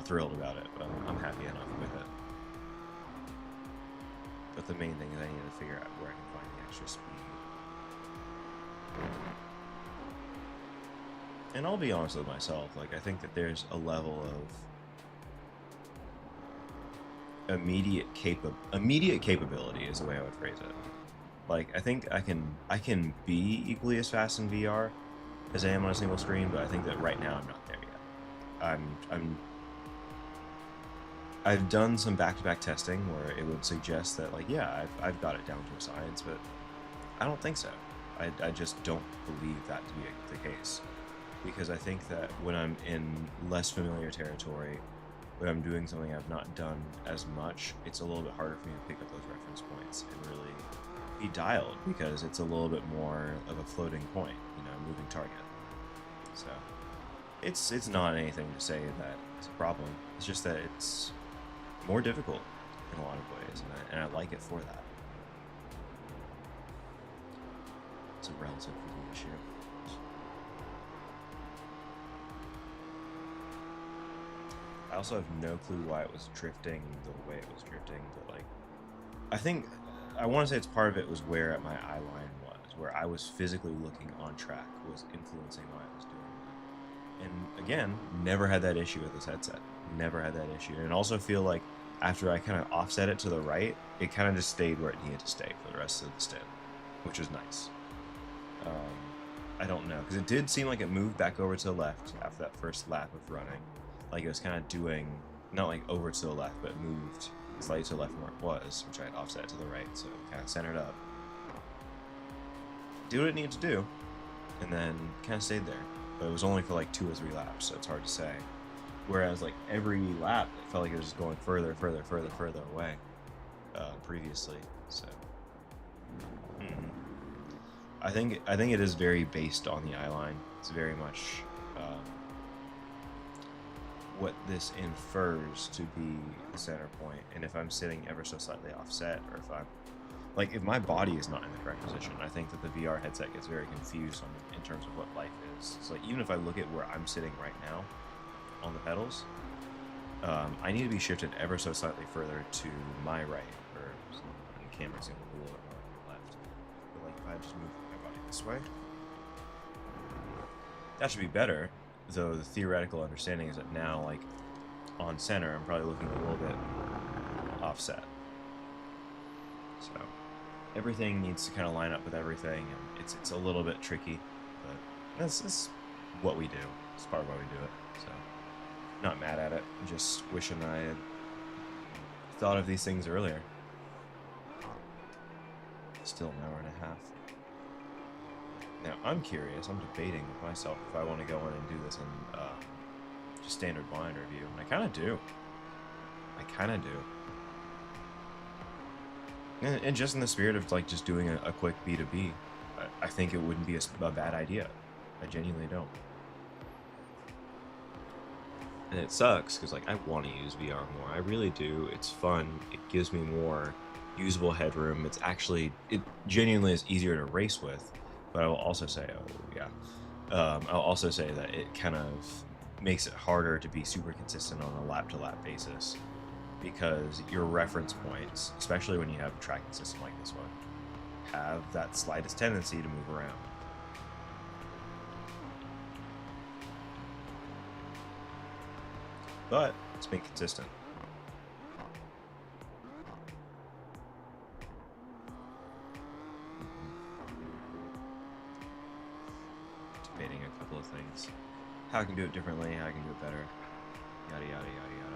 thrilled about it, but I'm happy enough with it. But the main thing is I need to figure out where I can find the extra speed. And I'll be honest with myself, like I think that there's a level of immediate capability is the way I would phrase it. Like I think I can be equally as fast in VR as I am on a single screen, but I think that right now I'm not there yet. I've done some back-to-back testing where it would suggest that, like, yeah, I've got it down to a science, but I don't think so. I just don't believe that to be the case, because I think that when I'm in less familiar territory, when I'm doing something I've not done as much, it's a little bit harder for me to pick up those reference points and really be dialed, because it's a little bit more of a floating point, you know, a moving target. So it's not anything to say that it's a problem. It's just that it's more difficult in a lot of ways, and I like it for that. It's a relative issue. I also have no clue why it was drifting the way it was drifting, but like, I want to say it's part of it was where my eye line was, where I was physically looking on track was influencing why I was doing that. And again, never had that issue with this headset. Never had that issue. And also feel like after I kind of offset it to the right, it kind of just stayed where it needed to stay for the rest of the stint, which was nice. I don't know, because it did seem like it moved back over to the left after that first lap of running. Like it was kind of doing, not like over to the left, but moved slightly to the left from where it was, which I had offset to the right, so it kind of centered up. Did what it needed to do, and then kind of stayed there. But it was only for like 2 or 3 laps, so it's hard to say. Whereas like every lap, it felt like it was just going further away previously. So I think it is very based on the eye line. It's very much what this infers to be the center point. And if I'm sitting ever so slightly offset, or if my body is not in the correct position, I think that the VR headset gets very confused in terms of what life is. So like, even if I look at where I'm sitting right now on the pedals, I need to be shifted ever so slightly further to my right, or the camera's going to be a little bit more left. But like if I just move my body this way, that should be better. Though the theoretical understanding is that now, like, on center. I'm probably looking a little bit offset. So everything needs to kind of line up with everything, and it's a little bit tricky, but that's what we do. It's part of why we do it. So not mad at it. Just wishing I had thought of these things earlier. Still an hour and a half. Now I'm curious. I'm debating with myself if I want to go in and do this in just standard blind review, and I kind of do. And just in the spirit of like just doing a quick B2B, I think it wouldn't be a bad idea. I genuinely don't. And it sucks because like I want to use VR more. I really do. It's fun. It gives me more usable headroom. It genuinely is easier to race with. But I will also say, I'll also say that it kind of makes it harder to be super consistent on a lap-to-lap basis, because your reference points, especially when you have a tracking system like this one, have that slightest tendency to move around. But it's been consistent. Debating a couple of things. How I can do it differently, how I can do it better. Yada, yada, yada, yada.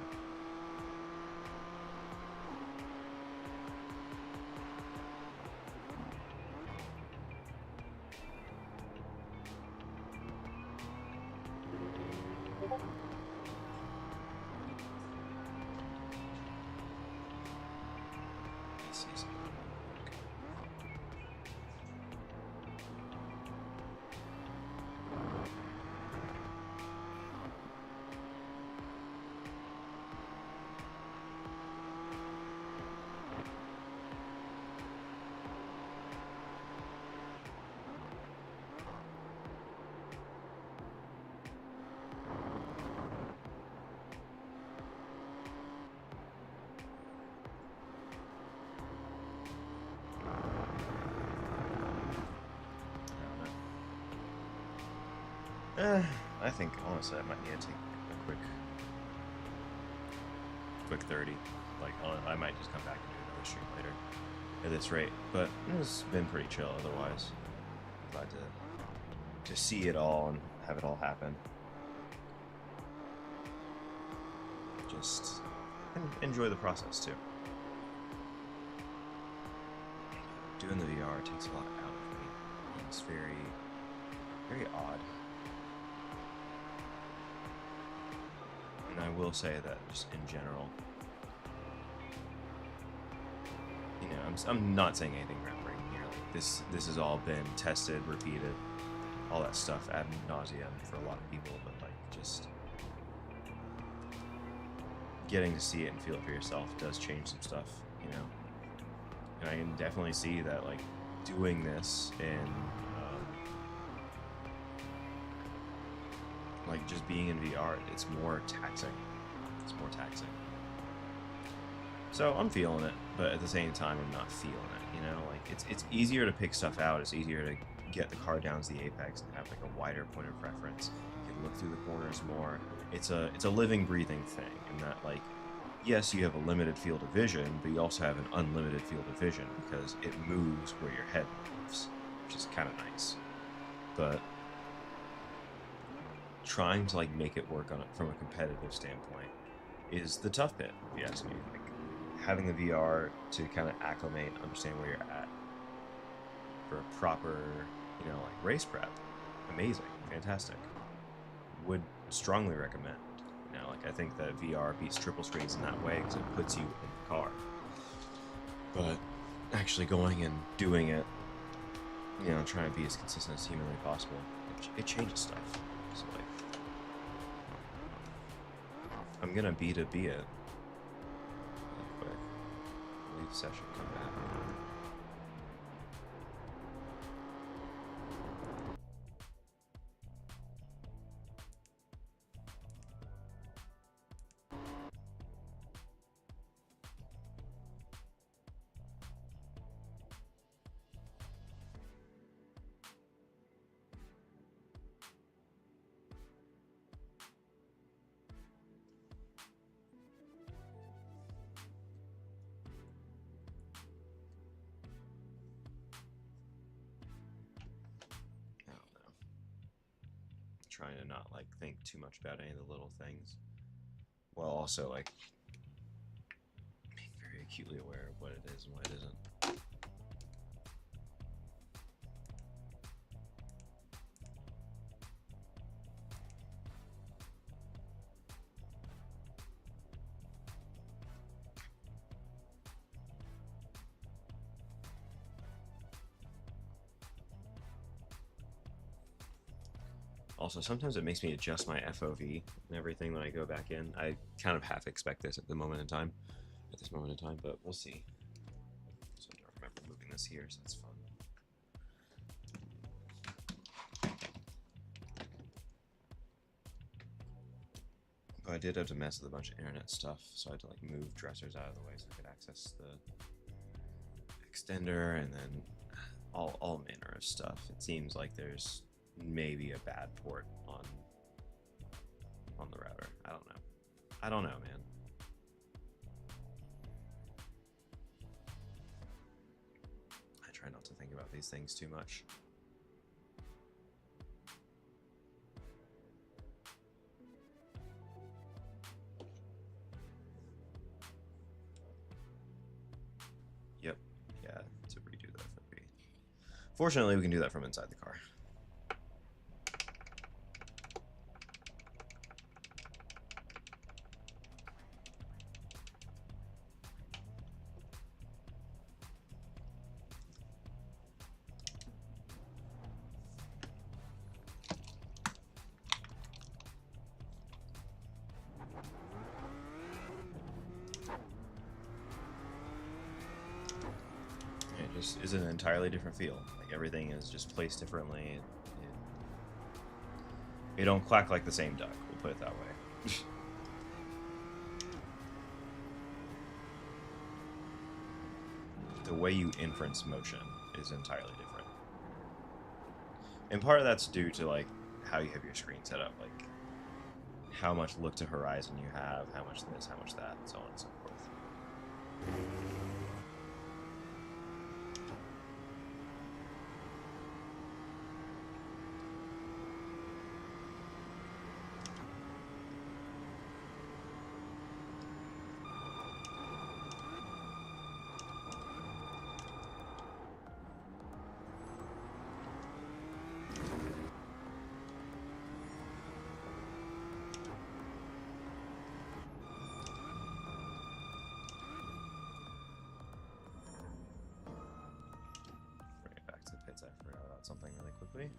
I think, honestly, I might need to take a quick 30. Like, I might just come back and do another stream later at this rate. But it's been pretty chill otherwise. Glad to see it all and have it all happen. Just enjoy the process, too. Doing the VR takes a lot out of me. It's very odd. And I will say that just in general, you know, I'm not saying anything groundbreaking here. Like this has all been tested, repeated, all that stuff ad nauseum for a lot of people, but like just getting to see it and feel it for yourself does change some stuff, you know. And I can definitely see that like doing this in like just being in VR, it's more taxing. So I'm feeling it, but at the same time, I'm not feeling it. You know, like it's easier to pick stuff out. It's easier to get the car down to the apex and have like a wider point of reference. You can look through the corners more. It's a living, breathing thing, in that like, yes, you have a limited field of vision, but you also have an unlimited field of vision because it moves where your head moves, which is kind of nice. But trying to like make it work on it from a competitive standpoint is the tough bit, if you ask me. Like having the VR to kind of acclimate, understand where you're at for a proper, you know, like race prep, amazing, fantastic. Would strongly recommend. You know, like I think that VR beats triple screens in that way because it puts you in the car. But actually going and doing it, you know, trying to be as consistent as humanly possible, it changes stuff. So like, I'm gonna B2B it real quick. Leave session, come back. trying to not like think too much about any of the little things, while also like being very acutely aware of what it is and what it isn't. Also, sometimes it makes me adjust my FOV and everything when I go back in. I kind of half expect this at this moment in time, but we'll see. So I don't remember moving this here, so that's fun. But I did have to mess with a bunch of internet stuff, so I had to like move dressers out of the way so I could access the extender, and then all manner of stuff. It seems like there's maybe a bad port on the router. I don't know, man. I try not to think about these things too much. Yep. Yeah, to redo that for me. Fortunately, we can do that from inside the car. It just is an entirely different feel. Like everything is just placed differently. They don't quack like the same duck, we'll put it that way. The way you inference motion is entirely different. And part of that's due to like how you have your screen set up, like how much look to horizon you have, how much this, how much that, and so on and so forth. I forgot about something really quickly.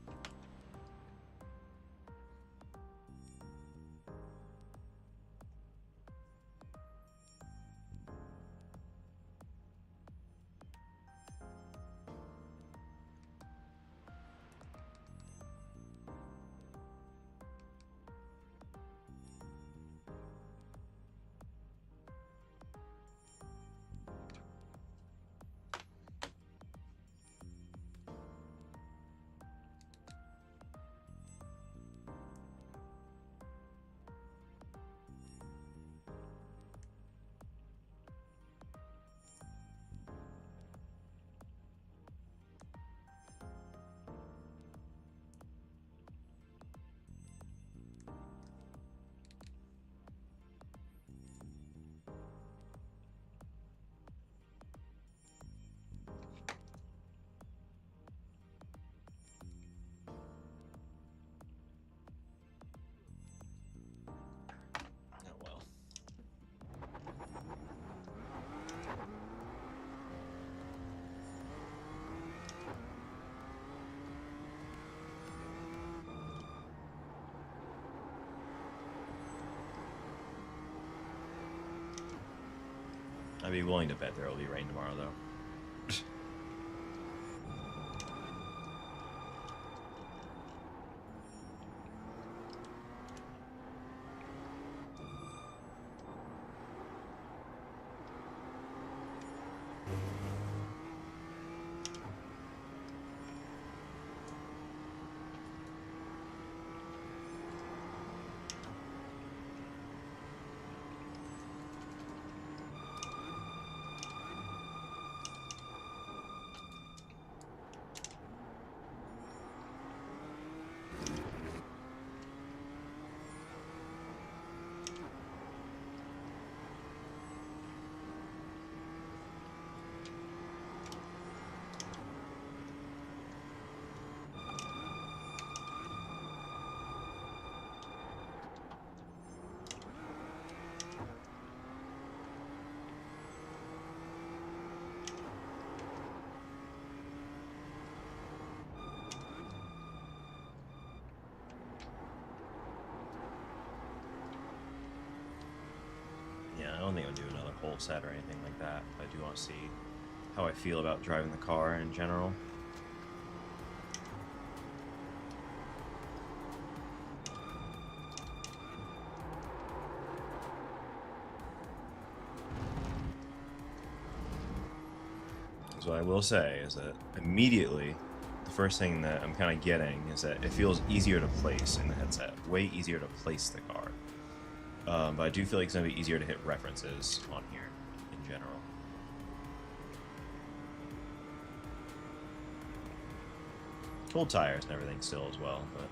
I'd be willing to bet there will be rain tomorrow, though. Yeah, I don't think I'll do another whole set or anything like that. But I do want to see how I feel about driving the car in general. So what I will say is that immediately, the first thing that I'm kind of getting is that it feels easier to place in the headset. Way easier to place the car. But I do feel like it's going to be easier to hit references on here in general. Cold tires and everything still as well, but...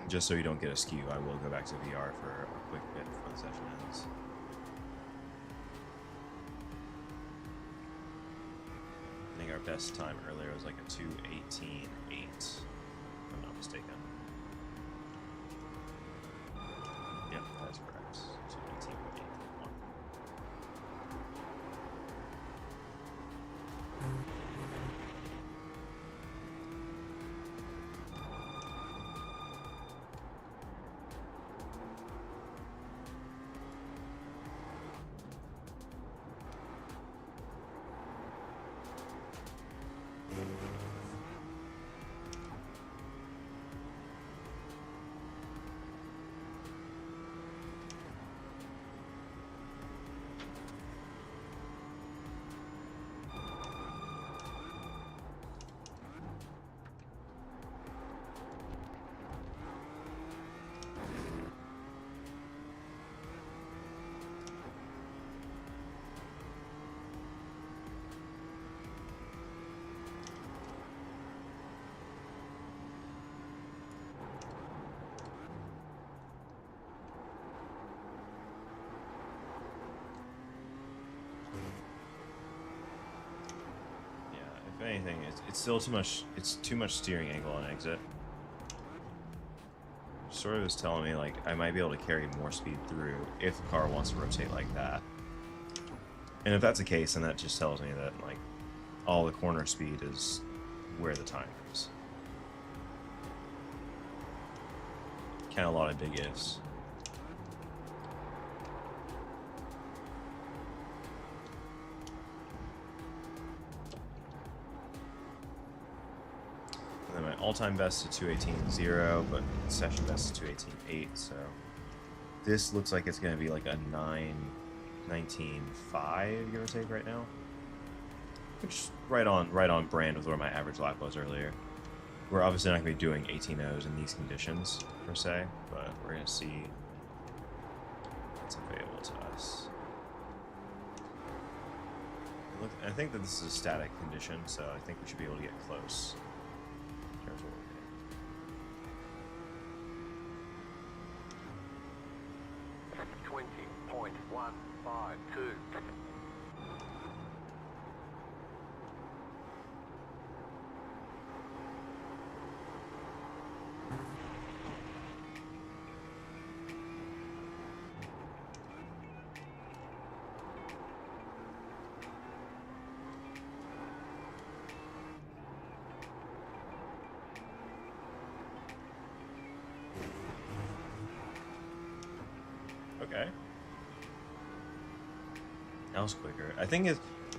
just so you don't get a skew, I will go back to VR for a quick bit before the session ends. I think our best time earlier was like a 2:18.8, if I'm not mistaken. Yep, that's correct. 2:18.8. If anything, it's still too much. It's too much steering angle on exit. Sort of is telling me like I might be able to carry more speed through if the car wants to rotate like that. And if that's the case, then that just tells me that like all the corner speed is where the time is. Kind of a lot of big ifs. All-time best to 2:18.0, but session best to 2:18.8. So this looks like it's going to be like a 9:19.5, give or take, right now, which is right on brand with where my average lap was earlier. We're obviously not going to be doing 18.0s in these conditions per se, but we're going to see what's available to us. Look, I think that this is a static condition, so I think we should be able to get close. 20.152. Okay. That was quicker. I think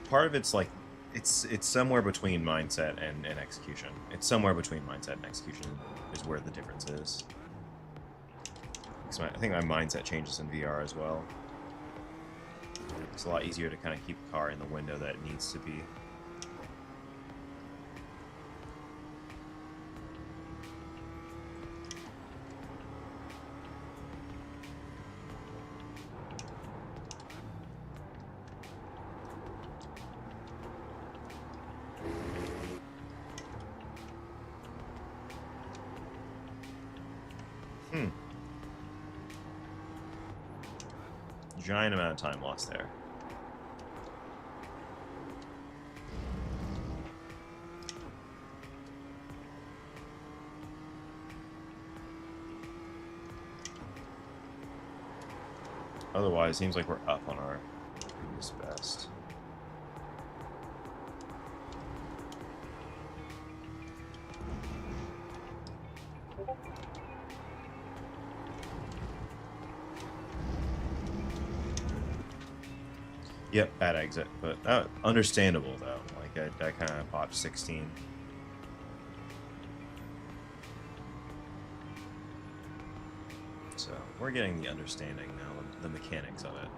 part of it's like it's somewhere between mindset and execution. It's somewhere between mindset and execution is where the difference is. I think my mindset changes in VR as well. It's a lot easier to kind of keep the car in the window that it needs to be. Giant amount of time lost there. Otherwise, it seems like we're up on our previous best. Yep, bad exit, but understandable though. Like I kind of botched 16. So we're getting the understanding now, the mechanics of it.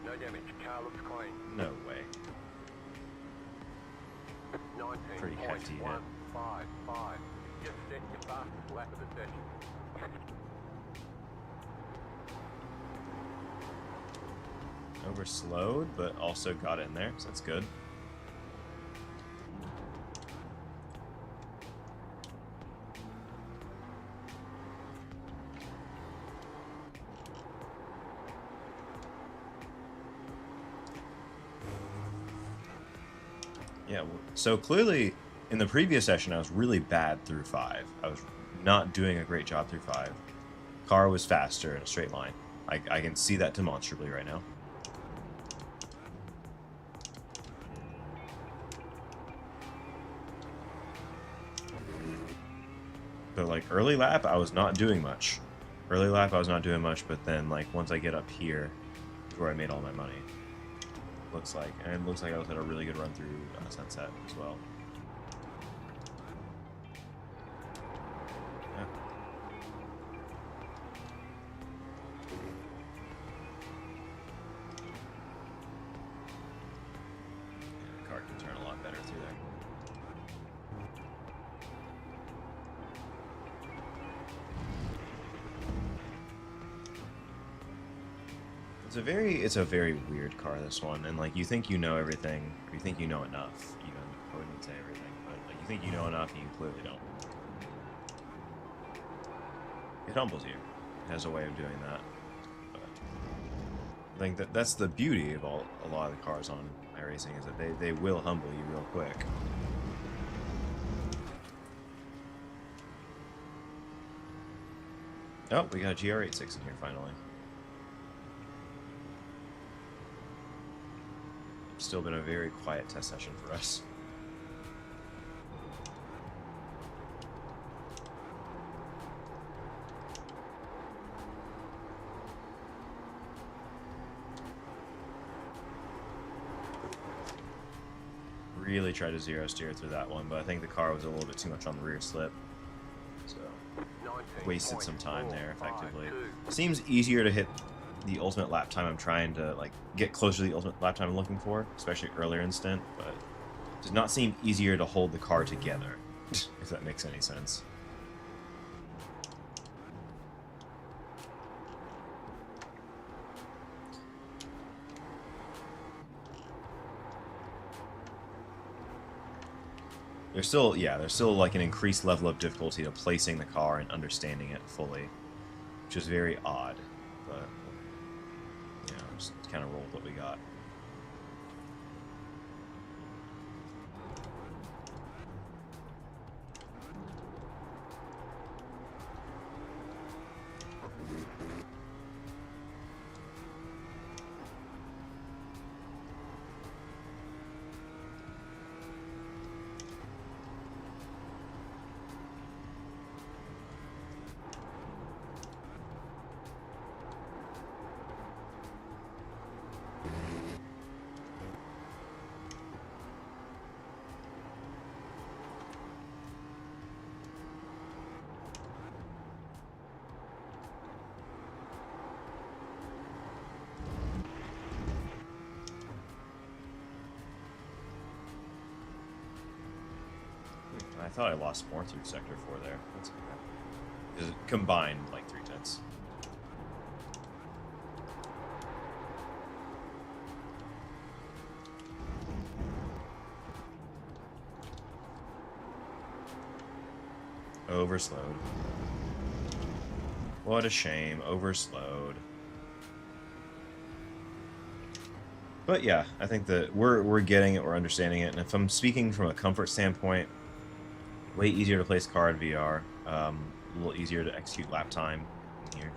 No damage. Car looks clean. No way. Pretty hefty hit. 19.155. Just set your fastest lap of the session. Overslowed, but also got in there, so that's good. Yeah, so clearly in the previous session I was really bad through 5. I was not doing a great job through 5. Car was faster in a straight line. I can see that demonstrably right now. But like early lap, I was not doing much. Early lap, I was not doing much, but then like once I get up here, is where I made all my money. Looks like, and it looks like I was at a really good run through Sunset as well. Yeah. The car can turn a lot better through there. It's a very weird car, this one, and like you think you know everything, or you think you know enough, even. I wouldn't say everything, but like you think you know enough and you clearly don't. It humbles you. It has a way of doing that. But I think that's the beauty of a lot of the cars on iRacing, is that they will humble you real quick. Oh, we got a GR86 in here finally. Still been a very quiet test session for us. Really tried to zero steer through that one, but I think the car was a little bit too much on the rear slip. So, wasted some time there, effectively. Seems easier to hit the ultimate lap time I'm trying to like get closer to the ultimate lap time I'm looking for, especially earlier in stint, but it does not seem easier to hold the car together, if that makes any sense. There's still like an increased level of difficulty to placing the car and understanding it fully, which is very odd, but you know, just kind of roll with what we got. I thought I lost more through Sector 4 there. That's okay. Because it combined like 3/10. Overslowed. What a shame. Overslowed. But yeah, I think that we're getting it, we're understanding it, and if I'm speaking from a comfort standpoint, way easier to place car in VR, a little easier to execute lap time here.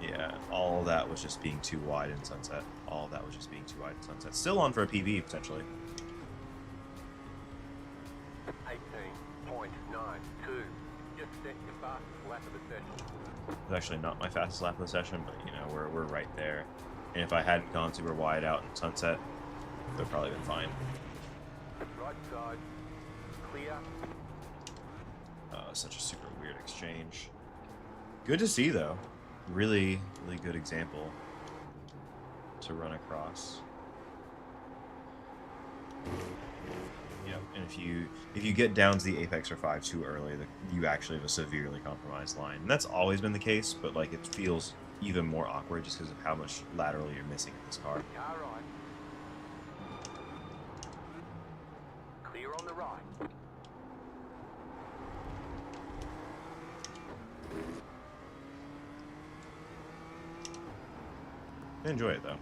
Yeah, all that was just being too wide in Sunset. All that was just being too wide in Sunset. Still on for a PB, potentially. 18.92. Just set your fastest lap of the session. It's actually not my fastest lap of the session, but, you know, we're right there. And if I hadn't gone super wide out in Sunset, it would probably been fine. Right side. Clear. Such a super weird exchange. Good to see, though. Really, really good example to run across. Yep, and if you get down to the apex or 5 too early, you actually have a severely compromised line. And that's always been the case, but like it feels even more awkward just because of how much lateral you're missing in this car. Car right. Clear on the right. I enjoy it though.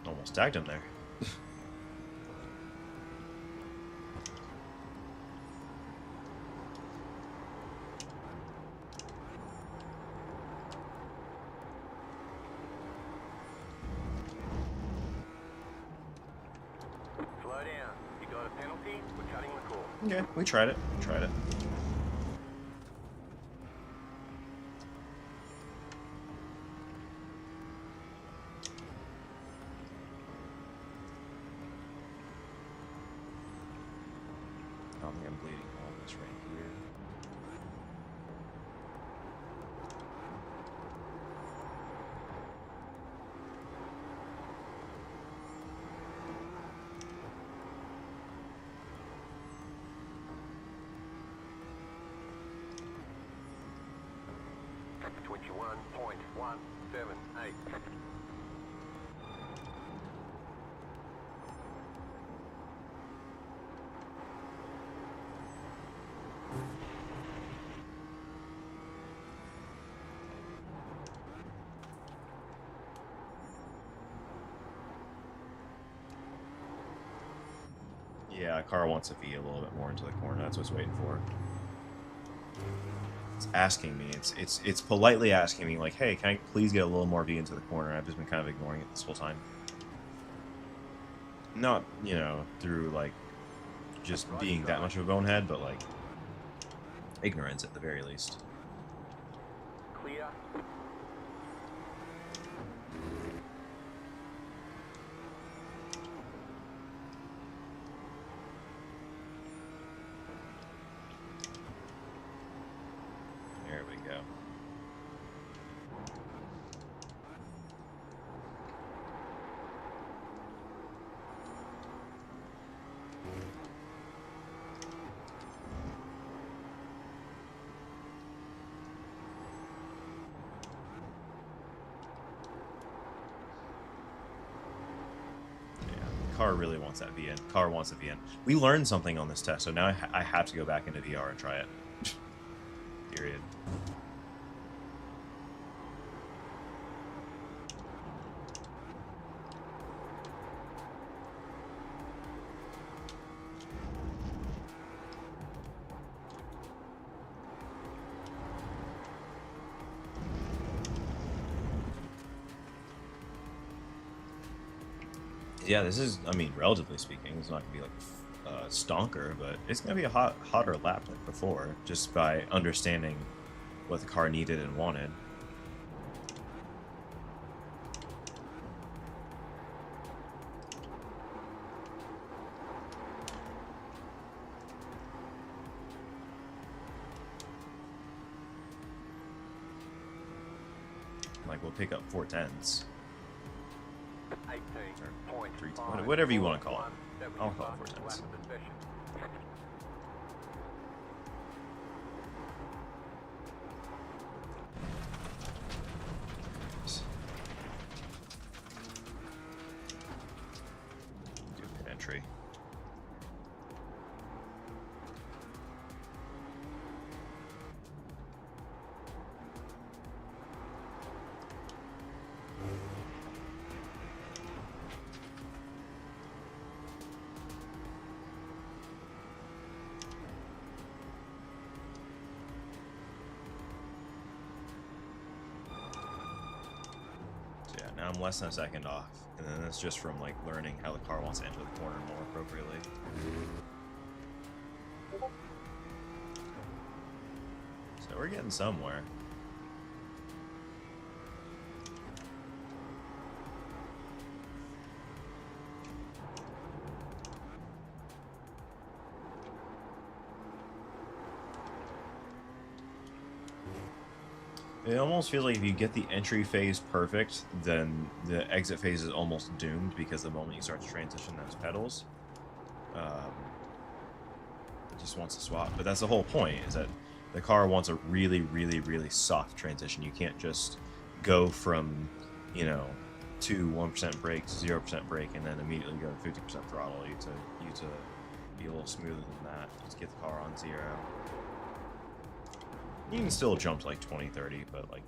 Almost tagged him there. Slow down. You got a penalty? We're cutting the course. Okay, we tried it. We tried it. I don't think I'm bleeding all this right here. That's 21.178. Yeah, car wants to V a little bit more into the corner. That's what it's waiting for. It's asking me. It's politely asking me, like, hey, can I please get a little more V into the corner? I've just been kind of ignoring it this whole time. Not, you know, through, like, just being that much of a bonehead, but, like, ignorance at the very least. Clear. There we go. Car really wants that VN. Car wants a VN. We learned something on this test, so now I have to go back into VR and try it. Period. Yeah, this is, I mean, relatively speaking, it's not going to be like stonker, but it's going to be a hotter lap than before, just by understanding what the car needed and wanted. Like, we'll pick up 410s. 18.5. Whatever you want to call it. I'll call it 410s. entry. Now I'm less than a second off, and then that's just from like learning how the car wants to enter the corner more appropriately. So we're getting somewhere. It almost feels like if you get the entry phase perfect, then the exit phase is almost doomed, because the moment you start to transition those pedals, it just wants to swap. But that's the whole point, is that the car wants a really, really, really soft transition. You can't just go from, you know, to 1% brake to 0% brake and then immediately go to 50% throttle. You to be a little smoother than that. Just get the car on 0. You can still jump to like 20, 30, but like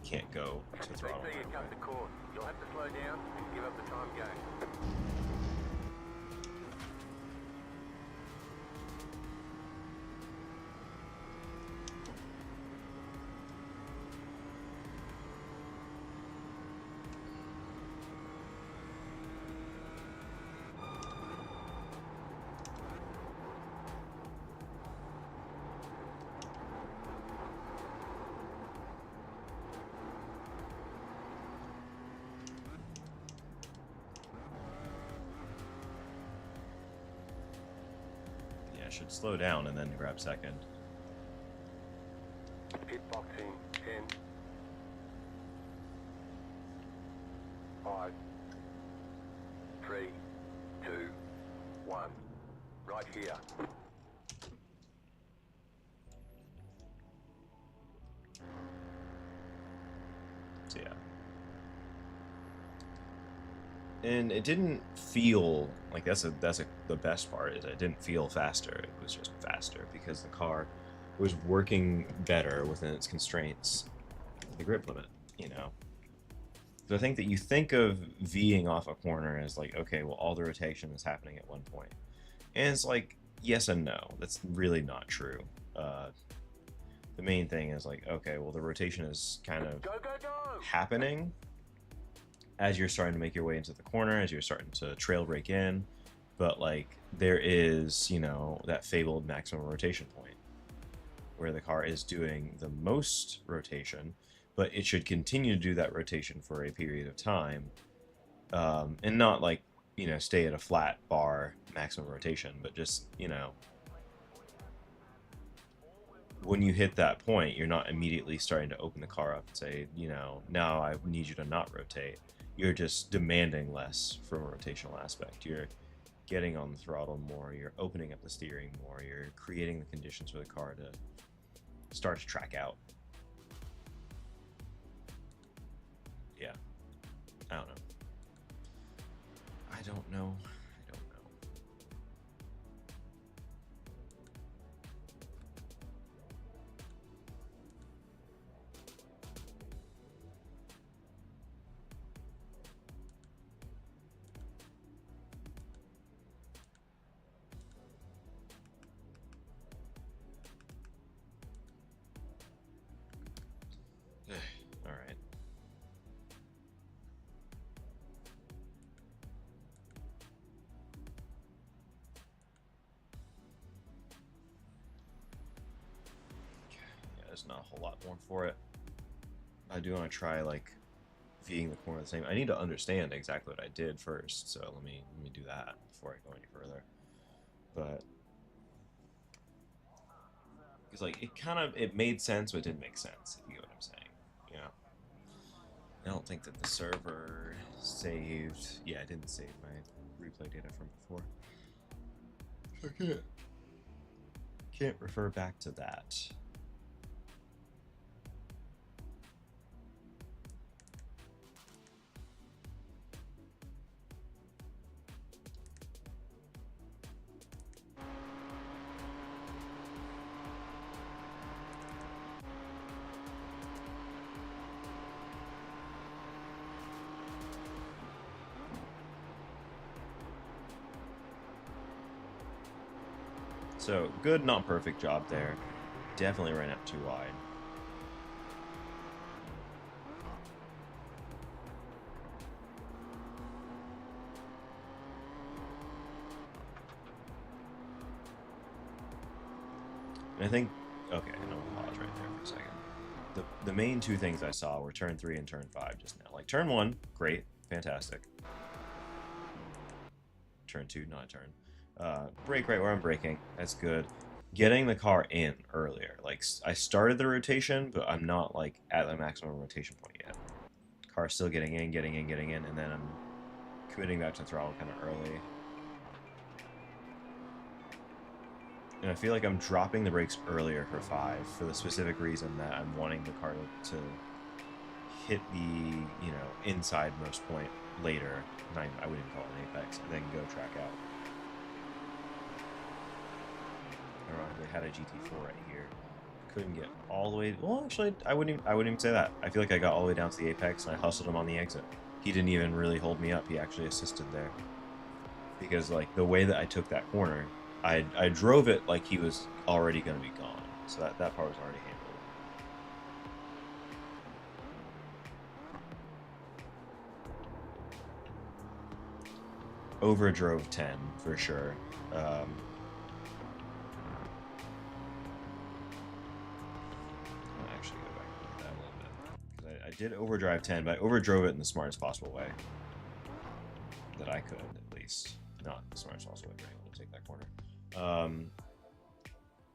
you can't go to throttle. You cut the cord. You'll have to slow down and give up the time game. Should slow down and then grab second. Hitboxing 10, 5, 3, 2, 1. Right here. So yeah. And it didn't feel like the best part, is it didn't feel faster. It was just faster because the car was working better within its constraints, the grip limit, you know. So I think that you think of V'ing off a corner as like, okay, well, all the rotation is happening at one point, and it's like yes and no. That's really not true. The main thing is like, okay, well, the rotation is kind of happening as you're starting to make your way into the corner, as you're starting to trail brake in, but like there is, you know, that fabled maximum rotation point where the car is doing the most rotation, but it should continue to do that rotation for a period of time, and not like, you know, stay at a flat bar maximum rotation, but just, you know, when you hit that point, you're not immediately starting to open the car up and say, you know, now I need you to not rotate. You're just demanding less from a rotational aspect. You're getting on the throttle more, you're opening up the steering more, you're creating the conditions for the car to start to track out. Yeah. I don't know. I don't know. All right. Yeah, there's not a whole lot more for it. I do want to try like V'ing the corner the same. I need to understand exactly what I did first, so let me do that before I go any further. But it's like it made sense, but it didn't make sense, if you get what I'm saying. You know, I don't think that the server saved. Yeah, I didn't save my replay data from before. I can't refer back to that. So, good, not perfect job there. Definitely ran out too wide. And I think, okay, and I'll pause right there for a second. The main two things I saw were turn 3 and turn 5 just now. Like, turn 1, great, fantastic. Turn 2, not a turn. Brake right where I'm braking, that's good. Getting the car in earlier. Like, I started the rotation, but I'm not, like, at the maximum rotation point yet. Car's still getting in, and then I'm committing back to throttle kind of early. And I feel like I'm dropping the brakes earlier for 5 for the specific reason that I'm wanting the car to hit the, inside most point later. I wouldn't even call it an apex, and then go track out. Ironically, had a GT4 right here. Couldn't get all the way. Well, actually, I wouldn't even say that. I feel like I got all the way down to the apex, and I hustled him on the exit. He didn't even really hold me up. He actually assisted there. Because, like, the way that I took that corner, I drove it like he was already going to be gone. So that part was already handled. Overdrove 10, for sure. Actually go back and look at that a little bit. Because I did overdrive 10, but I overdrove it in the smartest possible way. That I could, at least. Not the smartest possible way, but able to take that corner.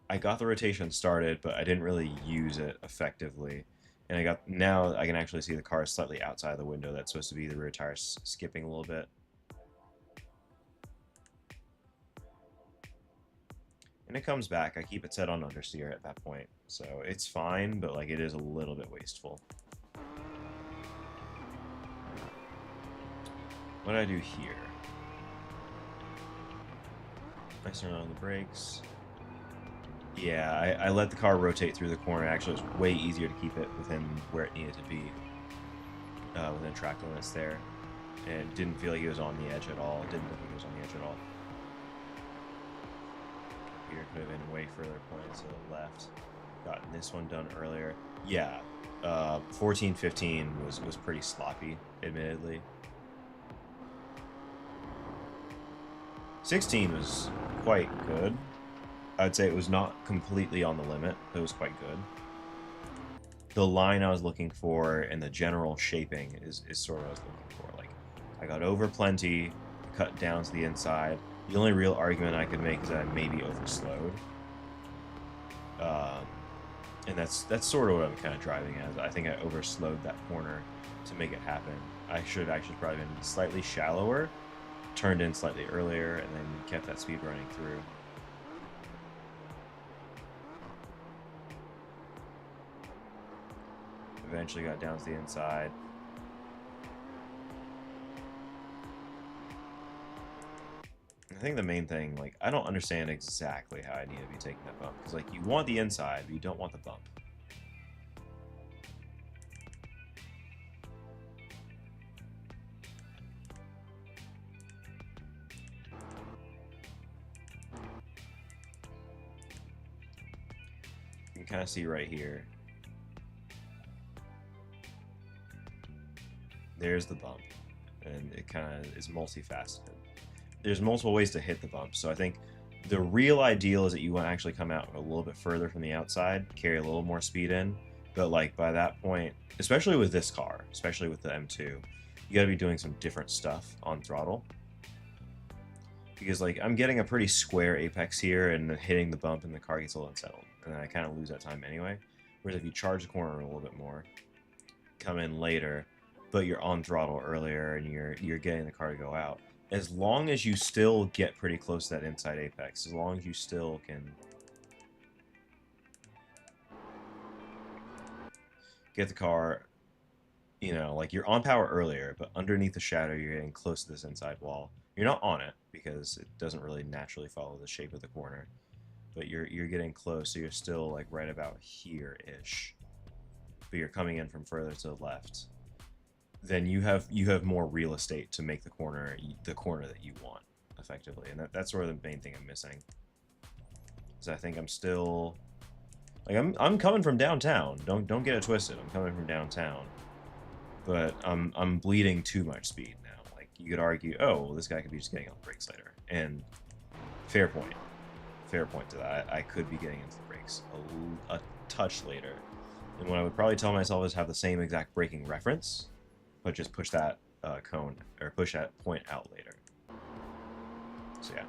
I got the rotation started, but I didn't really use it effectively. And now I can actually see the car slightly outside the window. That's supposed to be the rear tire skipping a little bit. And it comes back. I keep it set on understeer at that point. So it's fine, but like it is a little bit wasteful. What do I do here? I turn on the brakes. Yeah, I let the car rotate through the corner. Actually, it was way easier to keep it within where it needed to be. Within track limits there. And didn't feel like he was on the edge at all. Didn't look like he was on the edge at all. Here could have been way further pointed to the left. Gotten this one done earlier. Yeah, 14-15 was pretty sloppy, admittedly. 16 was quite good. I'd say it was not completely on the limit, but it was quite good. The line I was looking for and the general shaping is sort of what I was looking for. Like, I got over plenty, cut down to the inside. The only real argument I could make is that I maybe overslowed. And that's sort of what I'm kind of driving at. I think I overslowed that corner to make it happen. I should have actually probably been slightly shallower, turned in slightly earlier, and then kept that speed running through. Eventually got down to the inside. I think the main thing, like, I don't understand exactly how I need to be taking that bump. Because, like, you want the inside, but you don't want the bump. You can kind of see right here. There's the bump. And it kind of is multifaceted. There's multiple ways to hit the bump, so I think the real ideal is that you want to actually come out a little bit further from the outside, carry a little more speed in, but like by that point, especially with this car, especially with the M2, you gotta be doing some different stuff on throttle. Because like I'm getting a pretty square apex here and hitting the bump and the car gets a little unsettled, and then I kind of lose that time anyway. Whereas if you charge the corner a little bit more, come in later, but you're on throttle earlier and you're getting the car to go out, as long as you still get pretty close to that inside apex, as long as you still can get the car, like you're on power earlier, but underneath the shadow, you're getting close to this inside wall. You're not on it, because it doesn't really naturally follow the shape of the corner, but you're getting close, so you're still like right about here-ish, but you're coming in from further to the left. Then you have more real estate to make the corner that you want effectively, and that's sort of the main thing I'm missing. because I think I'm still like I'm coming from downtown. Don't get it twisted. I'm coming from downtown, but I'm bleeding too much speed now. Like you could argue, oh, well, this guy could be just getting on the brakes later, and fair point. Fair point to that. I could be getting into the brakes a touch later. And what I would probably tell myself is have the same exact braking reference, but just push that cone, or push that point out later. So yeah.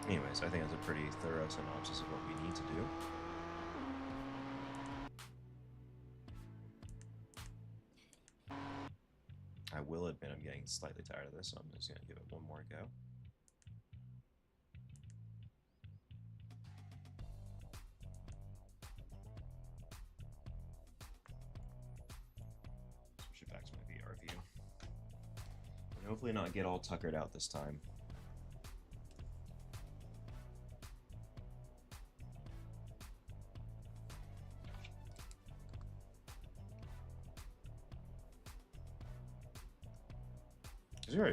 Anyways, I think that's a pretty thorough synopsis of what we need to do. I will admit I'm getting slightly tired of this, so I'm just going to give it one more go. Switch it back to my VR view. And hopefully not get all tuckered out this time.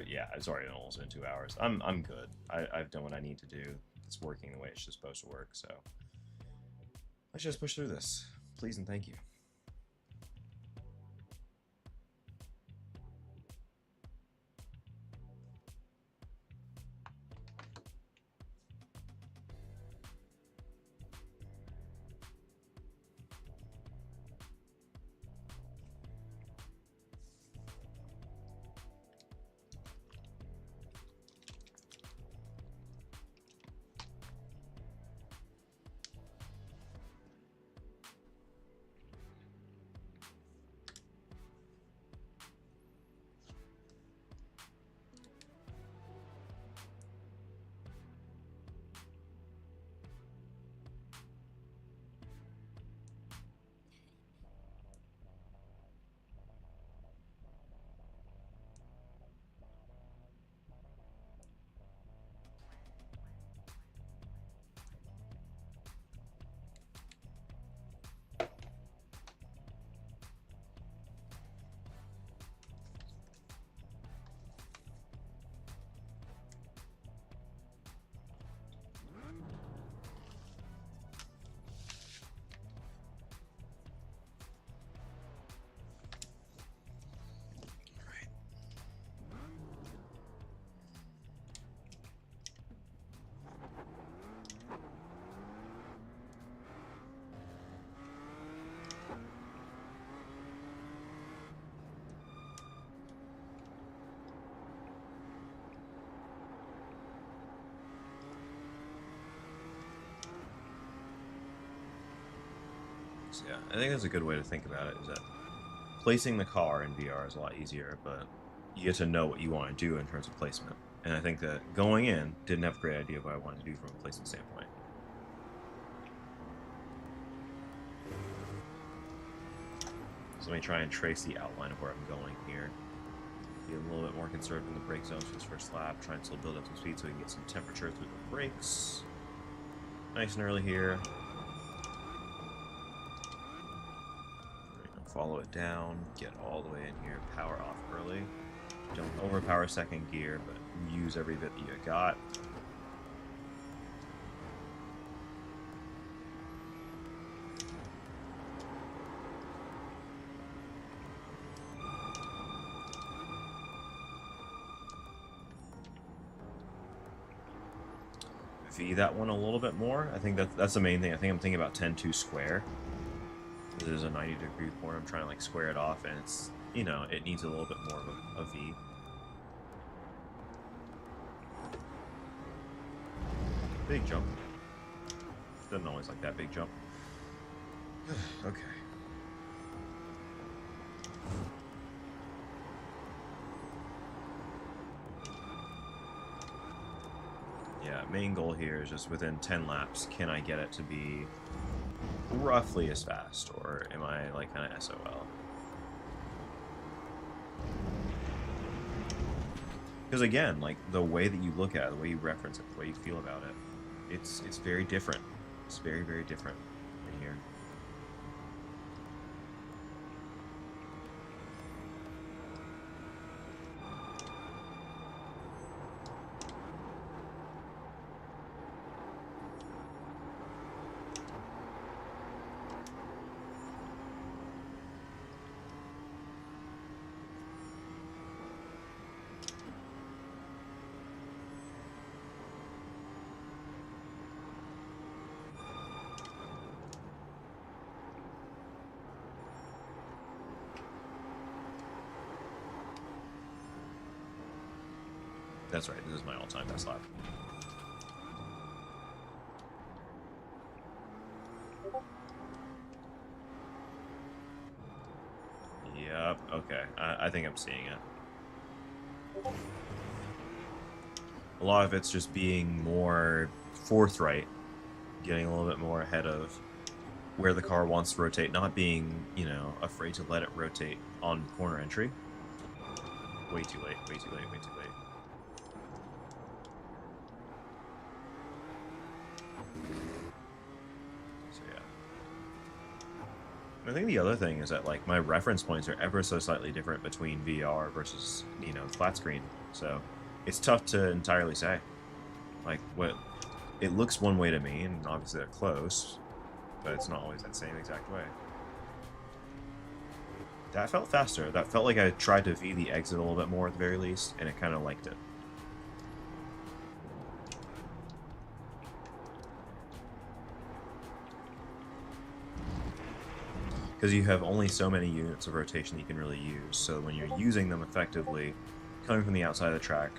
Yeah, it's already almost been 2 hours. I'm good. I've done what I need to do. It's working the way it's just supposed to work, so let's just push through this. Please and thank you. So yeah, I think that's a good way to think about it, is that placing the car in VR is a lot easier, but you get to know what you want to do in terms of placement. And I think that going in, didn't have a great idea of what I wanted to do from a placement standpoint. So let me try and trace the outline of where I'm going here. Be a little bit more conservative in the brake zones for this first lap, try and still build up some speed so we can get some temperature through the brakes. Nice and early here. Follow it down, get all the way in here, power off early. Don't overpower second gear, but use every bit that you got. V that one a little bit more. I think that's the main thing. I think I'm thinking about 10-2 square. This is a 90-degree corner. I'm trying to like square it off, and it's, you know, it needs a little bit more of a V. Big jump. Doesn't always like that big jump. Okay. Yeah, main goal here is just within 10 laps, can I get it to be roughly as fast, or am I like kind of SOL? Because again, like the way that you look at it, the way you reference it, the way you feel about it, it's very different. It's very, very different in here. That's right, this is my all-time best lap. Yep, okay. I think I'm seeing it. A lot of it's just being more forthright, getting a little bit more ahead of where the car wants to rotate, not being, you know, afraid to let it rotate on corner entry. Way too late, way too late, way too late. So yeah. I think the other thing is that, like, my reference points are ever so slightly different between VR versus, you know, flat screen. So it's tough to entirely say. Like, what it looks one way to me, and obviously they're close, but it's not always that same exact way. That felt faster. That felt like I tried to V the exit a little bit more at the very least, and it kind of liked it. Because you have only so many units of rotation you can really use, so when you're using them effectively, coming from the outside of the track,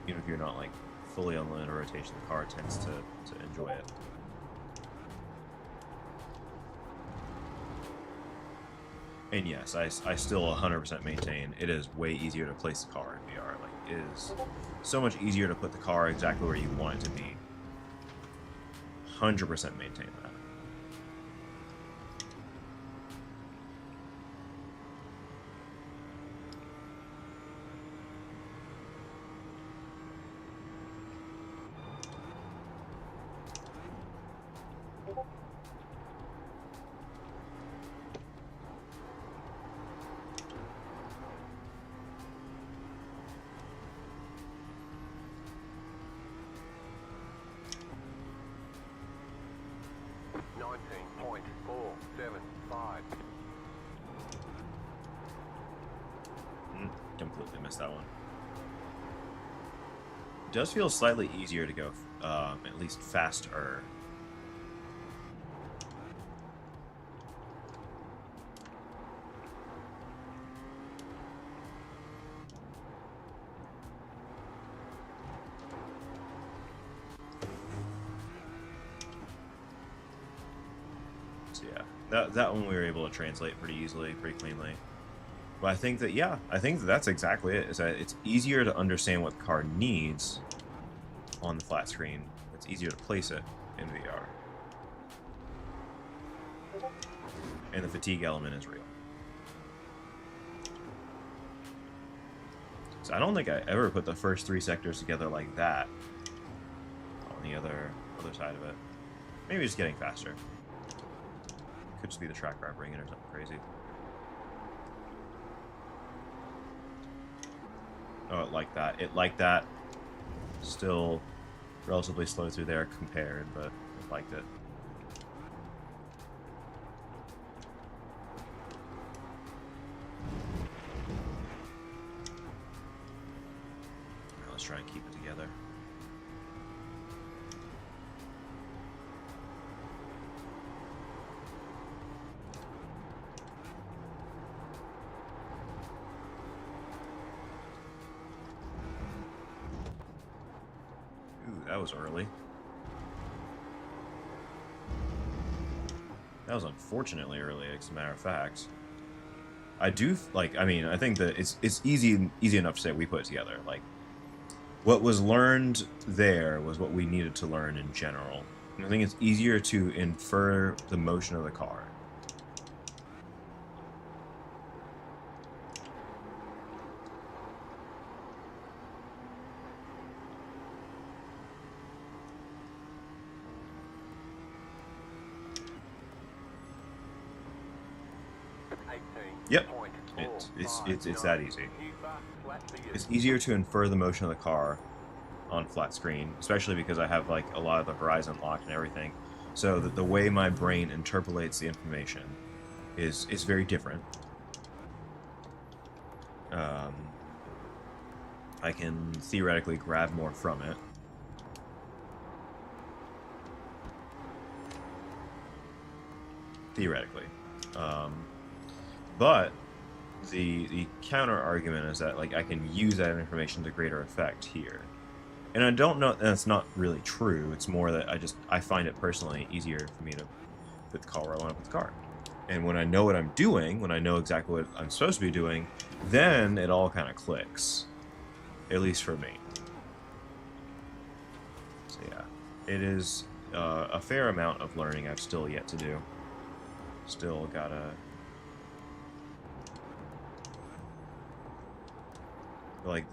even if you're not like fully on limit of rotation, the car tends to enjoy it. And yes, I still 100% maintain it is way easier to place the car in VR. Like, it is so much easier to put the car exactly where you want it to be. 100% maintain that. Completely missed that one. It does feel slightly easier to go, at least faster. So yeah, that one we were able to translate pretty easily, pretty cleanly. But I think that, yeah, I think that that's exactly it. Is that it's easier to understand what the car needs on the flat screen. It's easier to place it in VR. And the fatigue element is real. So I don't think I ever put the first 3 sectors together like that on the other side of it. Maybe just getting faster. Could just be the track wrapping it or something crazy. Oh, it liked that. It liked that. Still relatively slow through there compared, but it liked it. Right, let's try and keep it together. That was early. That was unfortunately early, as a matter of fact. I do, like, I mean, I think that it's easy enough to say we put it together. Like, what was learned there was what we needed to learn in general. And I think it's easier to infer the motion of the car. Yep, it's that easy. It's easier to infer the motion of the car on flat screen, especially because I have like a lot of the horizon locked and everything. So that the way my brain interpolates the information is very different. I can theoretically grab more from it. Theoretically. But the counter argument is that like I can use that information to greater effect here. And I don't know, that's not really true. It's more that I find it personally easier for me to put the car where I want to put the car. And when I know what I'm doing, when I know exactly what I'm supposed to be doing, then it all kind of clicks. At least for me. So yeah, it is a fair amount of learning I've still yet to do. Still gotta... Like,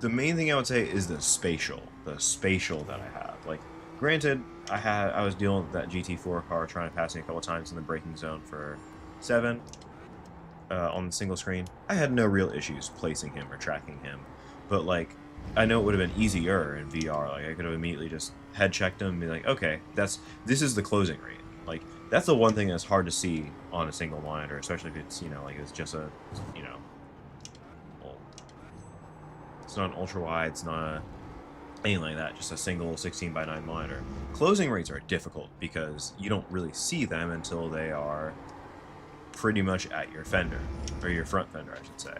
the main thing I would say is the spatial that I have. Like, granted, I was dealing with that GT4 car trying to pass me a couple times in the braking zone for 7 on the single screen. I had no real issues placing him or tracking him, but like, I know it would have been easier in VR. Like, I could have immediately just head checked him and be like, okay, this is the closing rate. Like, that's the one thing that's hard to see on a single monitor, especially if it's, you know, like it's just a, you know, it's not an ultra wide, it's not a, anything like that, just a single 16:9 monitor. Closing rates are difficult because you don't really see them until they are pretty much at your fender, or your front fender, I should say.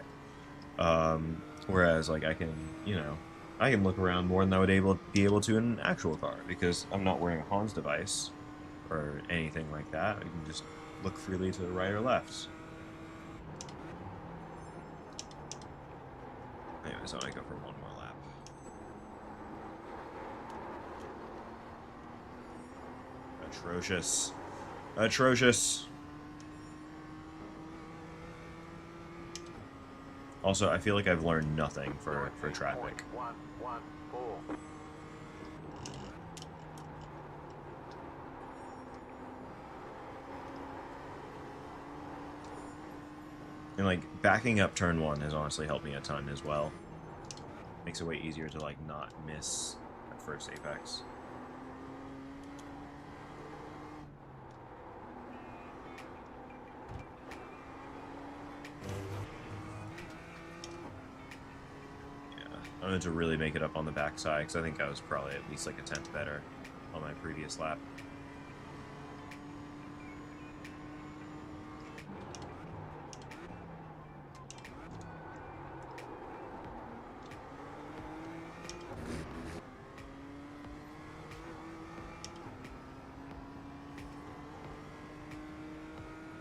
Whereas, like, I can, you know, I can look around more than I would be able to in an actual car because I'm not wearing a Hans device or anything like that. I can just look freely to the right or left. Anyways, I want to go for one more lap. Atrocious. Atrocious. Also, I feel like I've learned nothing for traffic. 114. And like backing up turn 1 has honestly helped me a ton as well. Makes it way easier to like not miss that first apex. Yeah, I wanted to really make it up on the backside because I think I was probably at least like a 10th better on my previous lap.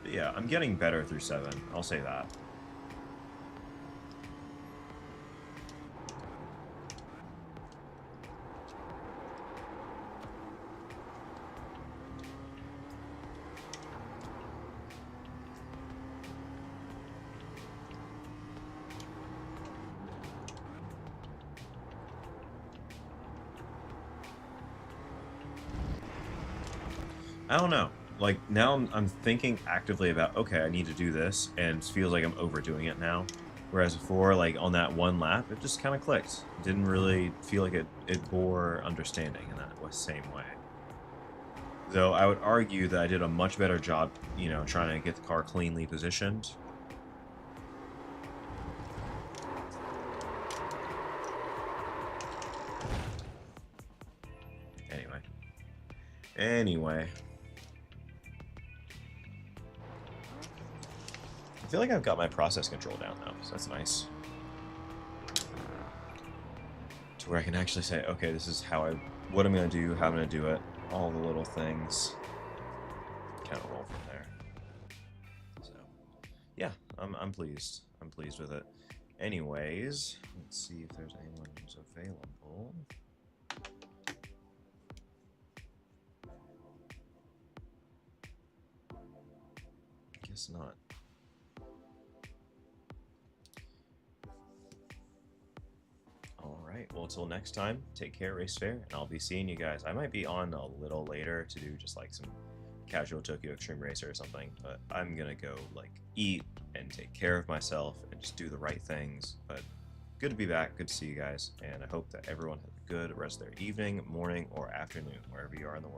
But yeah, I'm getting better through 7, I'll say that. I don't know. Like, now I'm thinking actively about, okay, I need to do this, and it feels like I'm overdoing it now. Whereas before, like, on that one lap, it just kind of clicked. It didn't really feel like it bore understanding in that same way. Though I would argue that I did a much better job, you know, trying to get the car cleanly positioned. Anyway. I feel like I've got my process control down now, so that's nice. To where I can actually say, okay, this is what I'm going to do, how I'm going to do it, all the little things. Kind of roll from there. So, yeah, I'm pleased. I'm pleased with it. Anyways, let's see if there's anyone who's available. Guess not. Alright, well, until next time, take care, race fair, and I'll be seeing you guys. I might be on a little later to do just like some casual Tokyo Extreme Racer or something, but I'm gonna go like eat and take care of myself and just do the right things. But good to be back, good to see you guys, and I hope that everyone has a good rest of their evening, morning, or afternoon, wherever you are in the world.